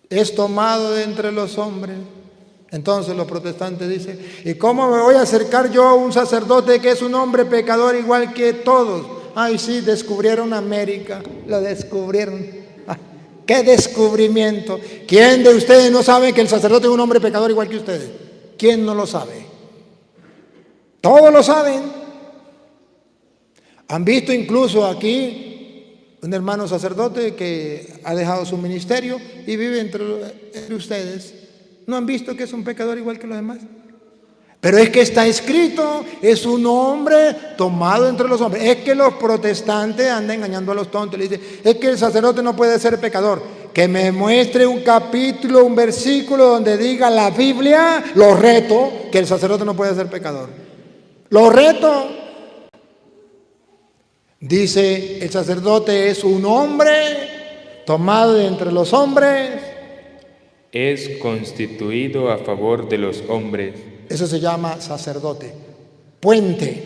Es tomado de entre los hombres. Entonces los protestantes dicen: ¿y cómo me voy a acercar yo a un sacerdote que es un hombre pecador igual que todos? Ay, sí, descubrieron América. Lo descubrieron. ¡Qué descubrimiento! ¿Quién de ustedes no sabe que el sacerdote es un hombre pecador igual que ustedes? ¿Quién no lo sabe? Todos lo saben. Han visto incluso aquí un hermano sacerdote que ha dejado su ministerio y vive entre ustedes. ¿No han visto que es un pecador igual que los demás? Pero es que está escrito, es un hombre tomado entre los hombres. Es que los protestantes andan engañando a los tontos. Le dicen, es que el sacerdote no puede ser pecador. Que me muestre un capítulo, un versículo donde diga la Biblia, lo reto, que el sacerdote no puede ser pecador. Lo reto. Dice, el sacerdote es un hombre tomado de entre los hombres.
Es constituido a favor de los hombres.
Eso se llama sacerdote. Puente,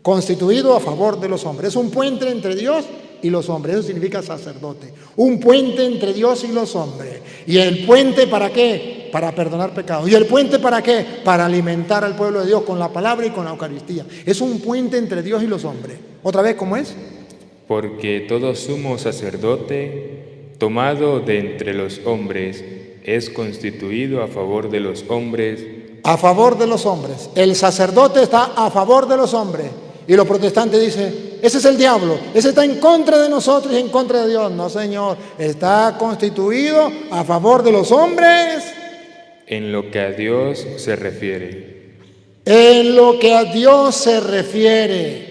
constituido a favor de los hombres. Es un puente entre Dios y los hombres. Eso significa sacerdote. Un puente entre Dios y los hombres. ¿Y el puente para qué? Para perdonar pecados. ¿Y el puente para qué? Para alimentar al pueblo de Dios con la palabra y con la Eucaristía. Es un puente entre Dios y los hombres. ¿Otra vez cómo es?
Porque todo sumo sacerdote, tomado de entre los hombres, es constituido a favor de los hombres.
A favor de los hombres. El sacerdote está a favor de los hombres. Y los protestantes dicen, ese es el diablo, ese está en contra de nosotros y en contra de Dios. No, Señor, está constituido a favor de los hombres.
En lo que a Dios se refiere.
En lo que a Dios se refiere.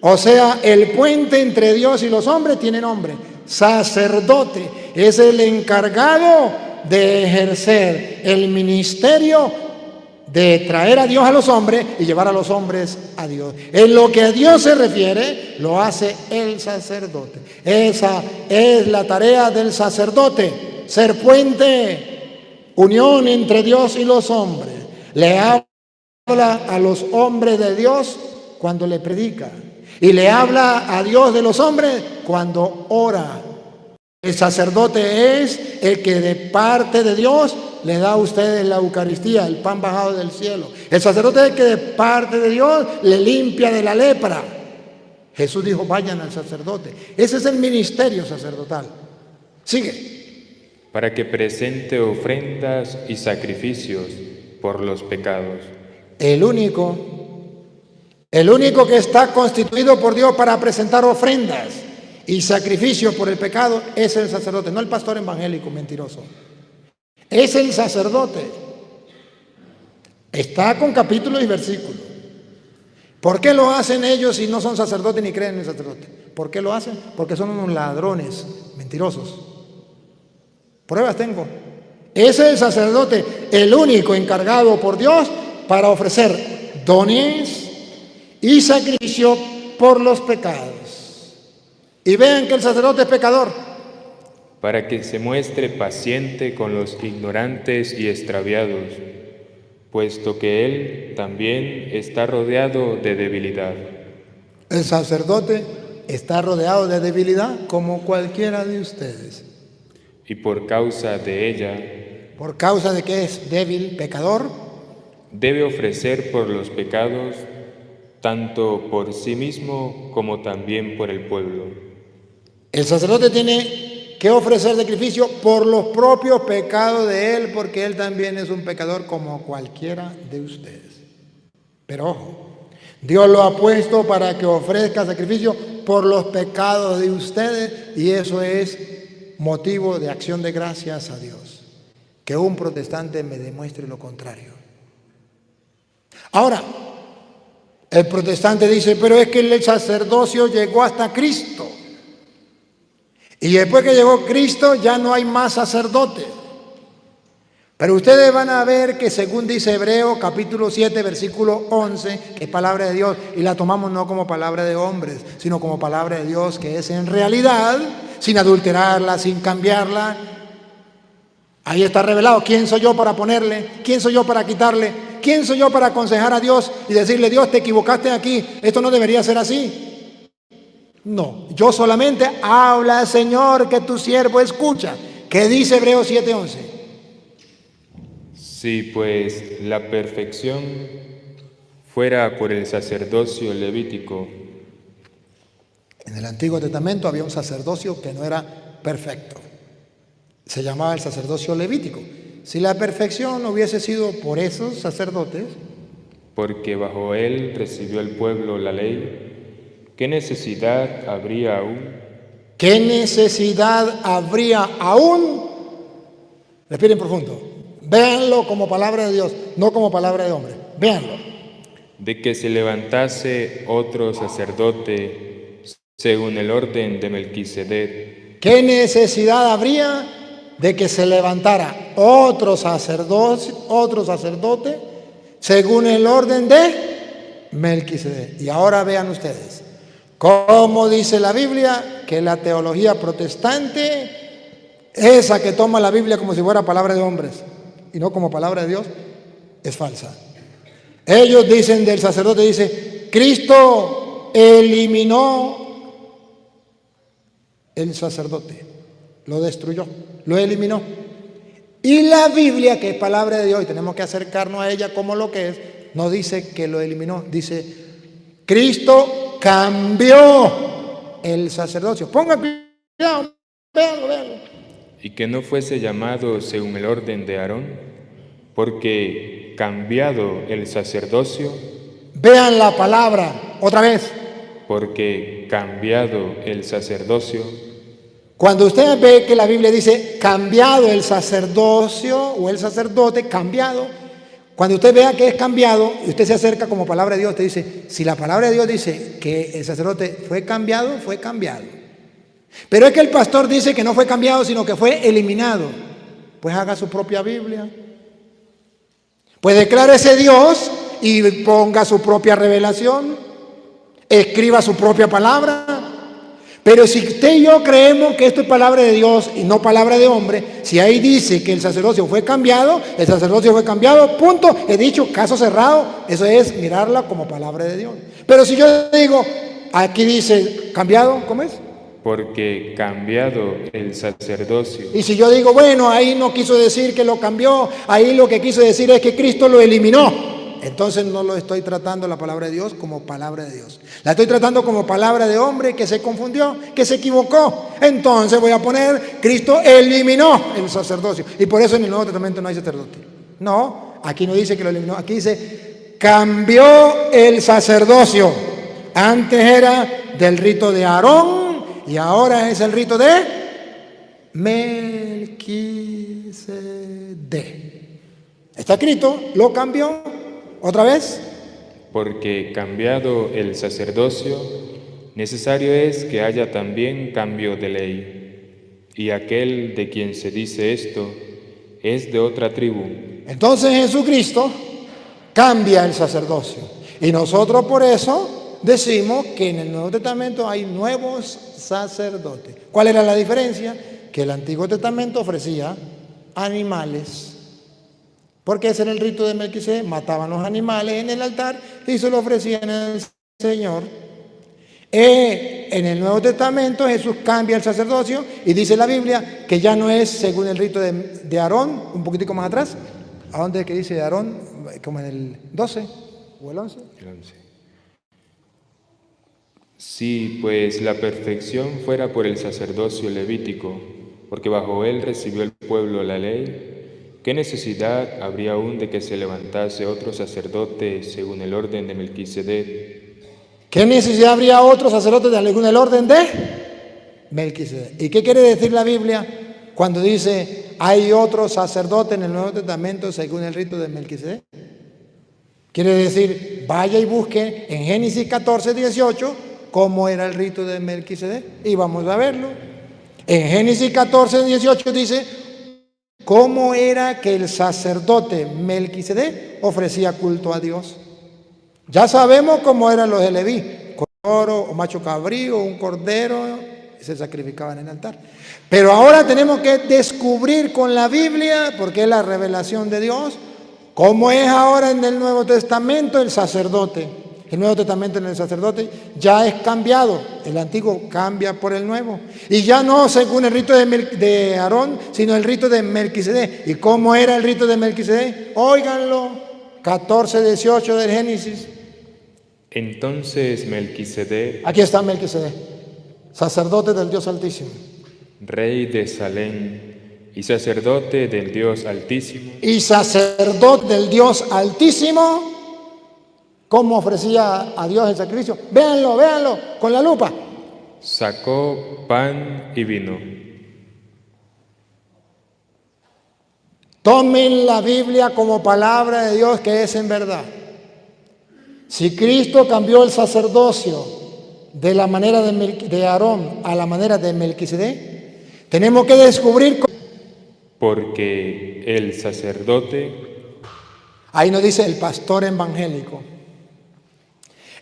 O sea, el puente entre Dios y los hombres tiene nombre. Sacerdote es el encargado de ejercer el ministerio de traer a Dios a los hombres y llevar a los hombres a Dios. En lo que a Dios se refiere, lo hace el sacerdote. Esa es la tarea del sacerdote, ser puente, unión entre Dios y los hombres. Le habla a los hombres de Dios cuando le predica y le habla a Dios de los hombres cuando ora. El sacerdote es el que de parte de Dios le da a ustedes la Eucaristía, el pan bajado del cielo. El sacerdote es el que de parte de Dios le limpia de la lepra. Jesús dijo, vayan al sacerdote. Ese es el ministerio sacerdotal. Sigue.
Para que presente ofrendas y sacrificios por los pecados.
El único que está constituido por Dios para presentar ofrendas y sacrificios por el pecado es el sacerdote, no el pastor evangélico mentiroso. Es el sacerdote. Está con capítulos y versículos. ¿Por qué lo hacen ellos si no son sacerdotes ni creen en el sacerdote? ¿Por qué lo hacen? Porque son unos ladrones mentirosos. Pruebas tengo. Ese es el sacerdote, el único encargado por Dios para ofrecer dones y sacrificio por los pecados. Y vean que el sacerdote es pecador.
Para que se muestre paciente con los ignorantes y extraviados, puesto que él también está rodeado de debilidad.
El sacerdote está rodeado de debilidad como cualquiera de ustedes.
Y por causa de ella,
por causa de que es débil, pecador,
debe ofrecer por los pecados, tanto por sí mismo como también por el pueblo.
El sacerdote tiene que ofrecer sacrificio por los propios pecados de él, porque él también es un pecador como cualquiera de ustedes. Pero ojo, Dios lo ha puesto para que ofrezca sacrificio por los pecados de ustedes, y eso es motivo de acción de gracias a Dios. Que un protestante me demuestre lo contrario. Ahora, el protestante dice, pero es que el sacerdocio llegó hasta Cristo. Y después que llegó Cristo ya no hay más sacerdotes. Pero ustedes van a ver que según dice Hebreos capítulo 7 versículo 11, que es palabra de Dios, y la tomamos no como palabra de hombres, sino como palabra de Dios, que es en realidad, sin adulterarla, sin cambiarla. Ahí está revelado quién soy yo para ponerle, quién soy yo para quitarle, quién soy yo para aconsejar a Dios y decirle, Dios, te equivocaste aquí, esto no debería ser así. No, yo solamente habla, Señor, que tu siervo escucha. ¿Qué dice Hebreos 7:11?
Si pues la perfección fuera por el sacerdocio levítico.
En el Antiguo Testamento había un sacerdocio que no era perfecto. Se llamaba el sacerdocio levítico. Si la perfección hubiese sido por esos sacerdotes,
porque bajo él recibió el pueblo la ley, ¿qué necesidad habría aún? ¿Qué necesidad habría aún?
Respiren profundo. Véanlo como palabra de Dios, no como palabra de hombre. Véanlo.
De que se levantase otro sacerdote según el orden de Melquisedec.
¿Qué necesidad habría de que se levantara otro sacerdote según el orden de Melquisedec? Y ahora vean ustedes, ¿cómo dice la Biblia que la teología protestante, esa que toma la Biblia como si fuera palabra de hombres y no como palabra de Dios, es falsa? Ellos dicen del sacerdote, dice, Cristo eliminó el sacerdote, lo destruyó, lo eliminó. Y la Biblia, que es palabra de Dios, y tenemos que acercarnos a ella como lo que es, no dice que lo eliminó, dice, Cristo cambió el sacerdocio. Pongan cuidado, véanlo.
Y que no fuese llamado según el orden de Aarón, porque cambiado el sacerdocio.
Vean la palabra otra vez.
Porque cambiado el sacerdocio.
Cuando usted ve que la Biblia dice cambiado el sacerdocio o el sacerdote, cambiado, cuando usted vea que es cambiado y usted se acerca como palabra de Dios, usted dice, si la palabra de Dios dice que el sacerdote fue cambiado, fue cambiado. Pero es que el pastor dice que no fue cambiado, sino que fue eliminado. Pues haga su propia Biblia. Pues declárese Dios y ponga su propia revelación. Escriba su propia palabra. Pero si usted y yo creemos que esto es palabra de Dios y no palabra de hombre, si ahí dice que el sacerdocio fue cambiado, el sacerdocio fue cambiado, punto. He dicho, caso cerrado. Eso es mirarla como palabra de Dios. Pero si yo digo, aquí dice cambiado, ¿cómo es?
Porque cambiado el sacerdocio.
Y si yo digo, bueno, ahí no quiso decir que lo cambió, ahí lo que quiso decir es que Cristo lo eliminó. Entonces no lo estoy tratando la palabra de Dios como palabra de Dios. La estoy tratando como palabra de hombre que se confundió, que se equivocó. Entonces voy a poner, Cristo eliminó el sacerdocio. Y por eso en el Nuevo Testamento no hay sacerdote. No, aquí no dice que lo eliminó, aquí dice, cambió el sacerdocio. Antes era del rito de Aarón y ahora es el rito de Melquisedec. Está escrito, lo cambió. ¿Otra vez?
Porque cambiado el sacerdocio, necesario es que haya también cambio de ley. Y aquel de quien se dice esto es de otra tribu.
Entonces Jesucristo cambia el sacerdocio. Y nosotros por eso decimos que en el Nuevo Testamento hay nuevos sacerdotes. ¿Cuál era la diferencia? Que el Antiguo Testamento ofrecía animales. Porque ese era el rito de Melquisedec, mataban los animales en el altar y se lo ofrecían al Señor. En el Nuevo Testamento Jesús cambia el sacerdocio y dice la Biblia que ya no es según el rito de Aarón, un poquitico más atrás. ¿A dónde es que dice de Aarón? Como en el 12 o el 11.
El 11. Sí, pues la perfección fuera por el sacerdocio levítico, porque bajo él recibió el pueblo la ley. ¿Qué necesidad habría aún de que se levantase otro sacerdote según el orden de Melquisedec?
¿Qué necesidad habría otro sacerdote según el orden de Melquisedec? ¿Y qué quiere decir la Biblia cuando dice hay otro sacerdote en el Nuevo Testamento según el rito de Melquisedec? Quiere decir, vaya y busque en Génesis 14, 18 cómo era el rito de Melquisedec y vamos a verlo. En Génesis 14, 18 dice cómo era que el sacerdote Melquisedec ofrecía culto a Dios. Ya sabemos cómo eran los de Leví, con oro o macho cabrío, un cordero, se sacrificaban en el altar. Pero ahora tenemos que descubrir con la Biblia, porque es la revelación de Dios, cómo es ahora en el Nuevo Testamento el sacerdote. El Nuevo Testamento en el sacerdote ya es cambiado. El antiguo cambia por el nuevo. Y ya no según el rito de Aarón, sino el rito de Melquisedec. ¿Y cómo era el rito de Melquisedec? Óiganlo, 14, 18 del Génesis.
Entonces Melquisedec,
Aquí está Melquisedec, sacerdote del Dios Altísimo.
rey de Salem y sacerdote del Dios Altísimo.
Y sacerdote del Dios Altísimo, ¿cómo ofrecía a Dios el sacrificio? Véanlo, véanlo, con la lupa.
Sacó pan y vino.
Tomen la Biblia como palabra de Dios que es en verdad. Si Cristo cambió el sacerdocio de la manera de Aarón a la manera de Melquisedec, tenemos que descubrir.
Porque el sacerdote,
Ahí nos dice el pastor evangélico.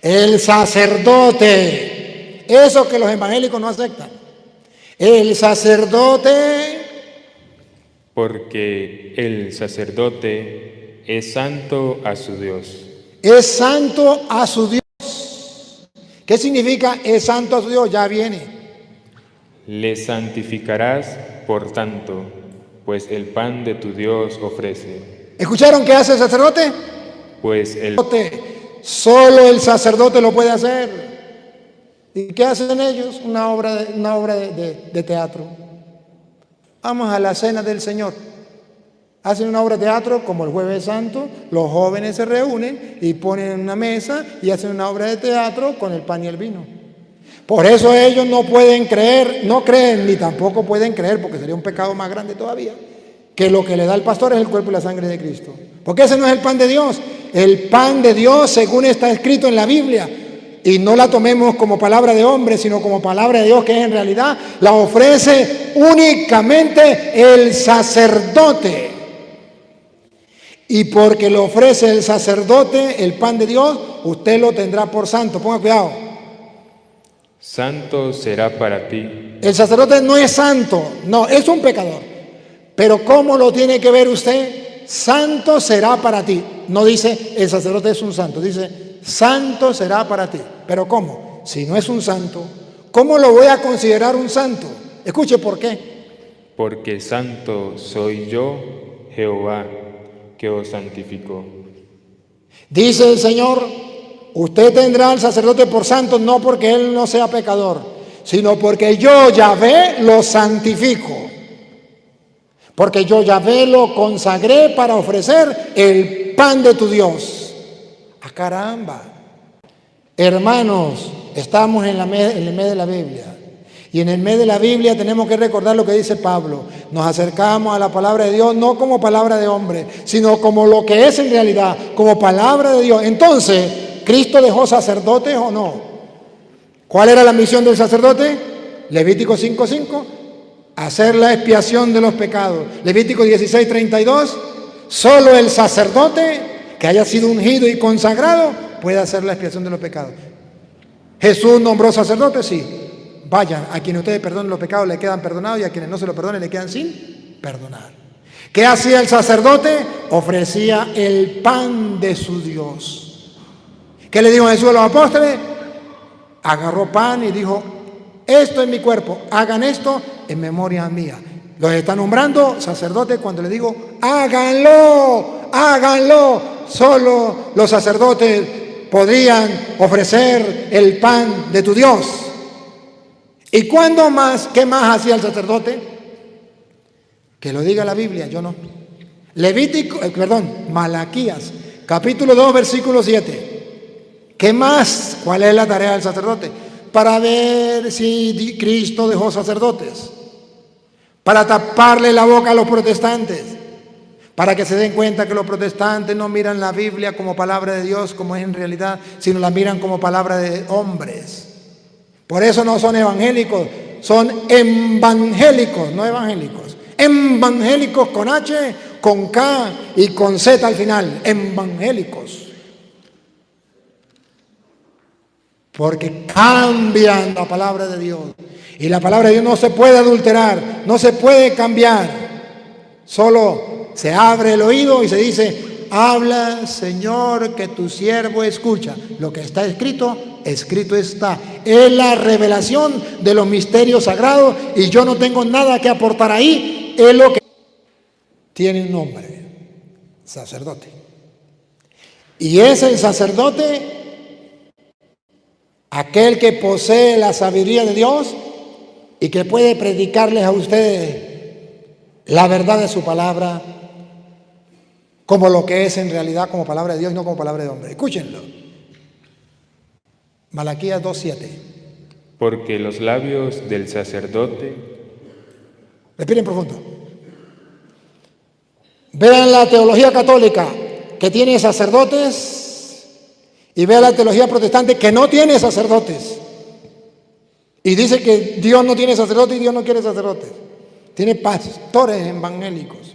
El sacerdote, eso que los evangélicos no aceptan. El sacerdote,
porque el sacerdote es santo a su Dios.
es santo a su Dios. ¿Qué significa es santo a su Dios? Ya viene.
Le santificarás, por tanto, pues el pan de tu Dios ofrece.
¿Escucharon qué hace el sacerdote?
Pues el
Solo el sacerdote lo puede hacer. ¿Y qué hacen ellos? Una obra de teatro. Vamos a la cena del Señor. Hacen una obra de teatro como el Jueves Santo, los jóvenes se reúnen y ponen una mesa y hacen una obra de teatro con el pan y el vino. Por eso ellos no pueden creer, no creen ni tampoco pueden creer, porque sería un pecado más grande todavía, que lo que le da el pastor es el cuerpo y la sangre de Cristo. Porque ese no es el pan de Dios. El pan de Dios, según está escrito en la Biblia, y no la tomemos como palabra de hombre, sino como palabra de Dios, que es en realidad, la ofrece únicamente el sacerdote. Y porque lo ofrece el sacerdote, el pan de Dios, usted lo tendrá por santo. Ponga cuidado.
santo será para ti.
El sacerdote no es santo, no, es un pecador. Pero ¿cómo lo tiene que ver usted? Santo será para ti. No dice el sacerdote es un santo, dice santo será para ti. Pero ¿cómo? Si no es un santo, ¿cómo lo voy a considerar un santo? Escuche por qué.
Porque santo soy yo, Jehová, que os santificó.
Dice el Señor, usted tendrá al sacerdote por santo no porque él no sea pecador, sino porque yo, Yahvé, lo santifico. Porque yo, Yahvé, lo consagré para ofrecer el pan de tu Dios. ¡Ah, caramba! Hermanos, estamos en el mes de la Biblia. Y en el mes de la Biblia tenemos que recordar lo que dice Pablo. Nos acercamos a la palabra de Dios no como palabra de hombre, sino como lo que es en realidad, como palabra de Dios. Entonces, ¿Cristo dejó sacerdotes o no? ¿Cuál era la misión del sacerdote? Levítico 5:5, hacer la expiación de los pecados. Levítico 16:32, solo el sacerdote que haya sido ungido y consagrado puede hacer la expiación de los pecados. ¿Jesús nombró sacerdotes? Sí. Vayan, a quienes ustedes perdonen los pecados le quedan perdonados y a quienes no se los perdonen le quedan sin perdonar. ¿Qué hacía el sacerdote? Ofrecía el pan de su Dios. ¿Qué le dijo Jesús a los apóstoles? Agarró pan y dijo, esto es mi cuerpo, hagan esto en memoria mía. Los está nombrando sacerdotes cuando le digo, háganlo, háganlo. Solo los sacerdotes podrían ofrecer el pan de tu Dios. ¿Y cuándo más? ¿Qué más hacía el sacerdote? Que lo diga la Biblia, yo no. Malaquías, capítulo 2, versículo 7. ¿Qué más? ¿Cuál es la tarea del sacerdote? Para ver si Cristo dejó sacerdotes. Para taparle la boca a los protestantes. Para que se den cuenta que los protestantes no miran la Biblia como palabra de Dios, como es en realidad, sino la miran como palabra de hombres. Por eso no son evangélicos, son evangélicos, no evangélicos. Evangélicos con H, con K y con Z al final, evangélicos. Porque cambian la palabra de Dios. Y la palabra de Dios no se puede adulterar, no se puede cambiar. Solo se abre el oído y se dice, habla, Señor, que tu siervo escucha. Lo que está escrito, escrito está. Es la revelación de los misterios sagrados y yo no tengo nada que aportar ahí. Es lo que tiene un nombre, sacerdote. Y es el sacerdote aquel que posee la sabiduría de Dios y que puede predicarles a ustedes la verdad de su palabra como lo que es en realidad como palabra de Dios y no como palabra de hombre. Escúchenlo. Malaquías 2:7.
Porque los labios del sacerdote,
respiren profundo.
Vean la teología católica que tiene sacerdotes y vean la teología protestante que no tiene sacerdotes. Y dice que Dios no tiene sacerdotes y Dios no quiere sacerdotes. Tiene pastores evangélicos.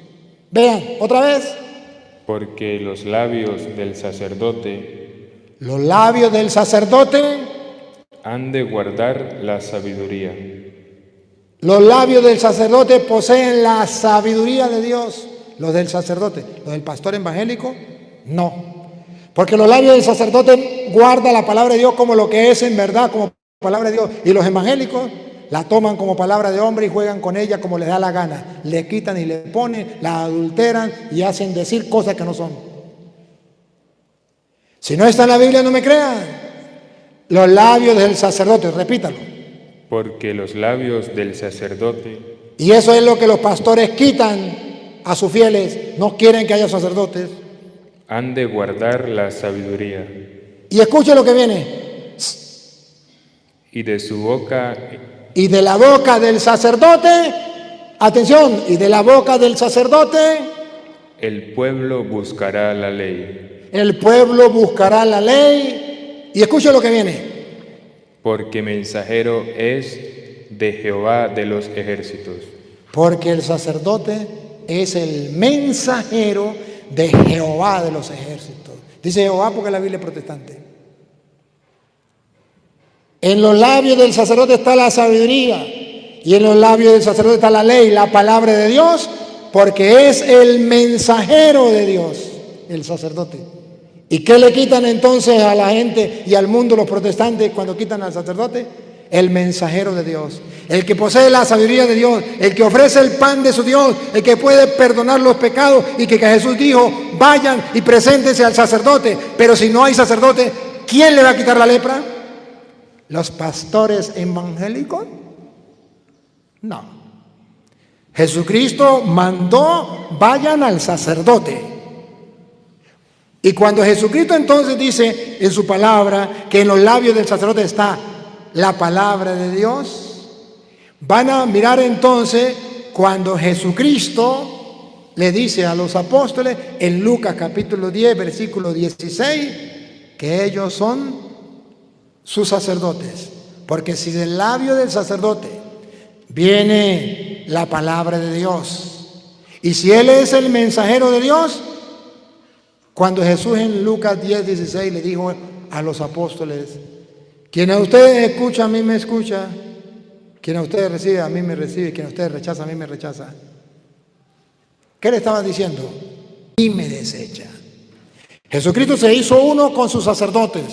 Vean, otra vez.
Porque los labios del sacerdote han de guardar la sabiduría.
Los labios del sacerdote poseen la sabiduría de Dios. Los del sacerdote, los del pastor evangélico, no. Porque los labios del sacerdote guardan la palabra de Dios como lo que es en verdad, como palabra de Dios. Y los evangélicos la toman como palabra de hombre y juegan con ella como les da la gana. Le quitan y le ponen, la adulteran y hacen decir cosas que no son. Si no está en la Biblia, no me crean. Los labios del sacerdote, repítalo.
Porque los labios del sacerdote.
Y eso es lo que los pastores quitan a sus fieles. No quieren que haya sacerdotes.
Han de guardar la sabiduría.
Y escuche lo que viene.
Y de su boca.
Y de la boca del sacerdote, atención, y de la boca del sacerdote,
el pueblo buscará la ley.
El pueblo buscará la ley. Y escuche lo que viene.
Porque mensajero es de Jehová de los ejércitos.
Porque el sacerdote es el mensajero de Jehová de los ejércitos. Dice Jehová porque la Biblia es protestante. En los labios del sacerdote está la sabiduría y en los labios del sacerdote está la ley, la palabra de Dios, porque es el mensajero de Dios, el sacerdote. ¿Y qué le quitan entonces a la gente y al mundo los protestantes cuando quitan al sacerdote? El mensajero de Dios, el que posee la sabiduría de Dios, el que ofrece el pan de su Dios, el que puede perdonar los pecados y que Jesús dijo, vayan y preséntense al sacerdote. Pero si no hay sacerdote, ¿quién le va a quitar la lepra? ¿Los pastores evangélicos? No. Jesucristo mandó, vayan al sacerdote. Y cuando Jesucristo entonces dice en su palabra que en los labios del sacerdote está la palabra de Dios, van a mirar entonces cuando Jesucristo le dice a los apóstoles en Lucas capítulo 10, versículo 16, que ellos son sus sacerdotes, porque si del labio del sacerdote viene la palabra de Dios, y si él es el mensajero de Dios, cuando Jesús en Lucas 10, 16 le dijo a los apóstoles, quien a ustedes escucha, a mí me escucha, quien a ustedes recibe, a mí me recibe, quien a ustedes rechaza, a mí me rechaza. ¿Qué le estaba diciendo? Y me desecha. Jesucristo se hizo uno con sus sacerdotes.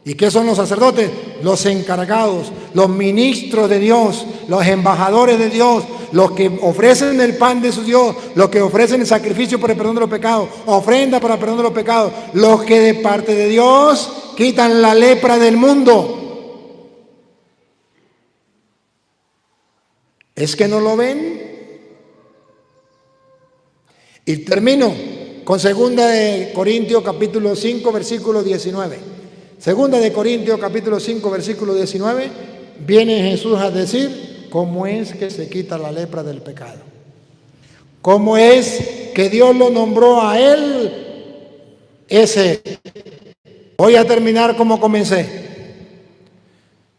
¿Y qué son los sacerdotes? Los encargados, los ministros de Dios, los embajadores de Dios, los que ofrecen el pan de su Dios, los que ofrecen el sacrificio por el perdón de los pecados, ofrenda para el perdón de los pecados, los que de parte de Dios quitan la lepra del mundo. ¿Es que no lo ven? Y termino con 2 de Corintios capítulo 5, versículo 19. Segunda de Corintios capítulo 5 versículo 19, viene Jesús a decir cómo es que se quita la lepra del pecado. Cómo es que Dios lo nombró a él ese. Voy a terminar como comencé.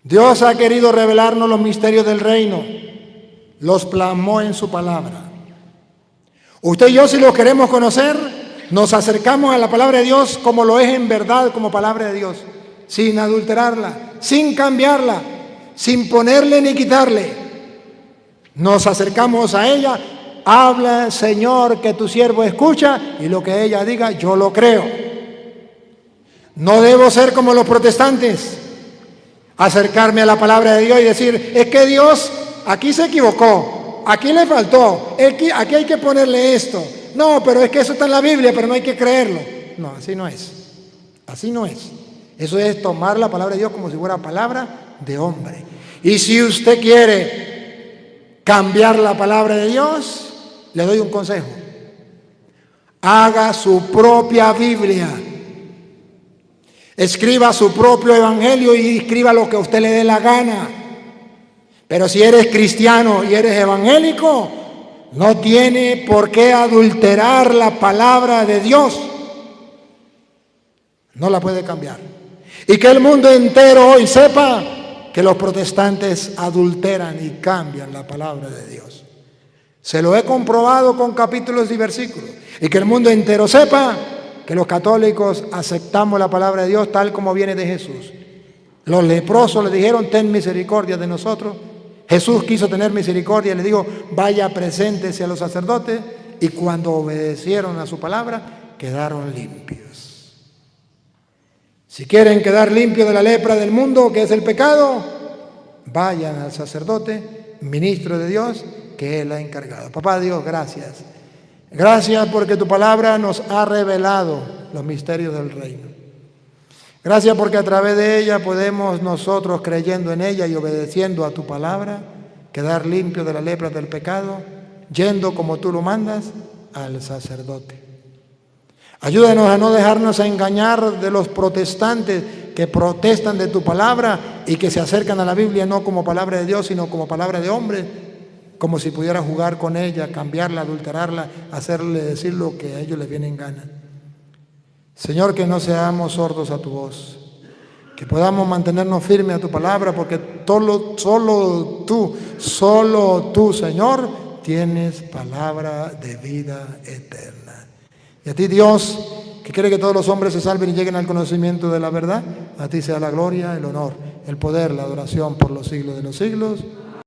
Dios ha querido revelarnos los misterios del reino. Los plasmó en su palabra. Usted y yo, si los queremos conocer, nos acercamos a la palabra de Dios como lo es en verdad, como palabra de Dios, sin adulterarla, sin cambiarla, sin ponerle ni quitarle. Nos acercamos a ella, habla Señor que tu siervo escucha y lo que ella diga yo lo creo. No debo ser como los protestantes, acercarme a la palabra de Dios y decir, es que Dios aquí se equivocó, aquí le faltó, aquí hay que ponerle esto. No, pero es que eso está en la Biblia, pero no hay que creerlo. No, así no es. Así no es. Eso es tomar la palabra de Dios como si fuera palabra de hombre. Y si usted quiere cambiar la palabra de Dios, le doy un consejo. Haga su propia Biblia. Escriba su propio evangelio y escriba lo que a usted le dé la gana. Pero si eres cristiano y eres evangélico, no tiene por qué adulterar la palabra de Dios. No la puede cambiar. Y que el mundo entero hoy sepa que los protestantes adulteran y cambian la palabra de Dios. Se lo he comprobado con capítulos y versículos. Y que el mundo entero sepa que los católicos aceptamos la palabra de Dios tal como viene de Jesús. Los leprosos le dijeron, ten misericordia de nosotros. Jesús quiso tener misericordia y le dijo, vaya, preséntese a los sacerdotes. Y cuando obedecieron a su palabra, quedaron limpios. Si quieren quedar limpios de la lepra del mundo, que es el pecado, vayan al sacerdote, ministro de Dios, que Él ha encargado. Papá Dios, gracias. Gracias porque tu palabra nos ha revelado los misterios del reino. Gracias porque a través de ella podemos nosotros, creyendo en ella y obedeciendo a tu palabra, quedar limpios de la lepra del pecado, yendo como tú lo mandas al sacerdote. Ayúdanos a no dejarnos engañar de los protestantes que protestan de tu palabra y que se acercan a la Biblia no como palabra de Dios, sino como palabra de hombre, como si pudiera jugar con ella, cambiarla, adulterarla, hacerle decir lo que a ellos les viene en gana. Señor, que no seamos sordos a tu voz, que podamos mantenernos firmes a tu palabra, porque solo tú, Señor, tienes palabra de vida eterna. Y a ti, Dios, que quiere que todos los hombres se salven y lleguen al conocimiento de la verdad, a ti sea la gloria, el honor, el poder, la adoración por los siglos de los siglos.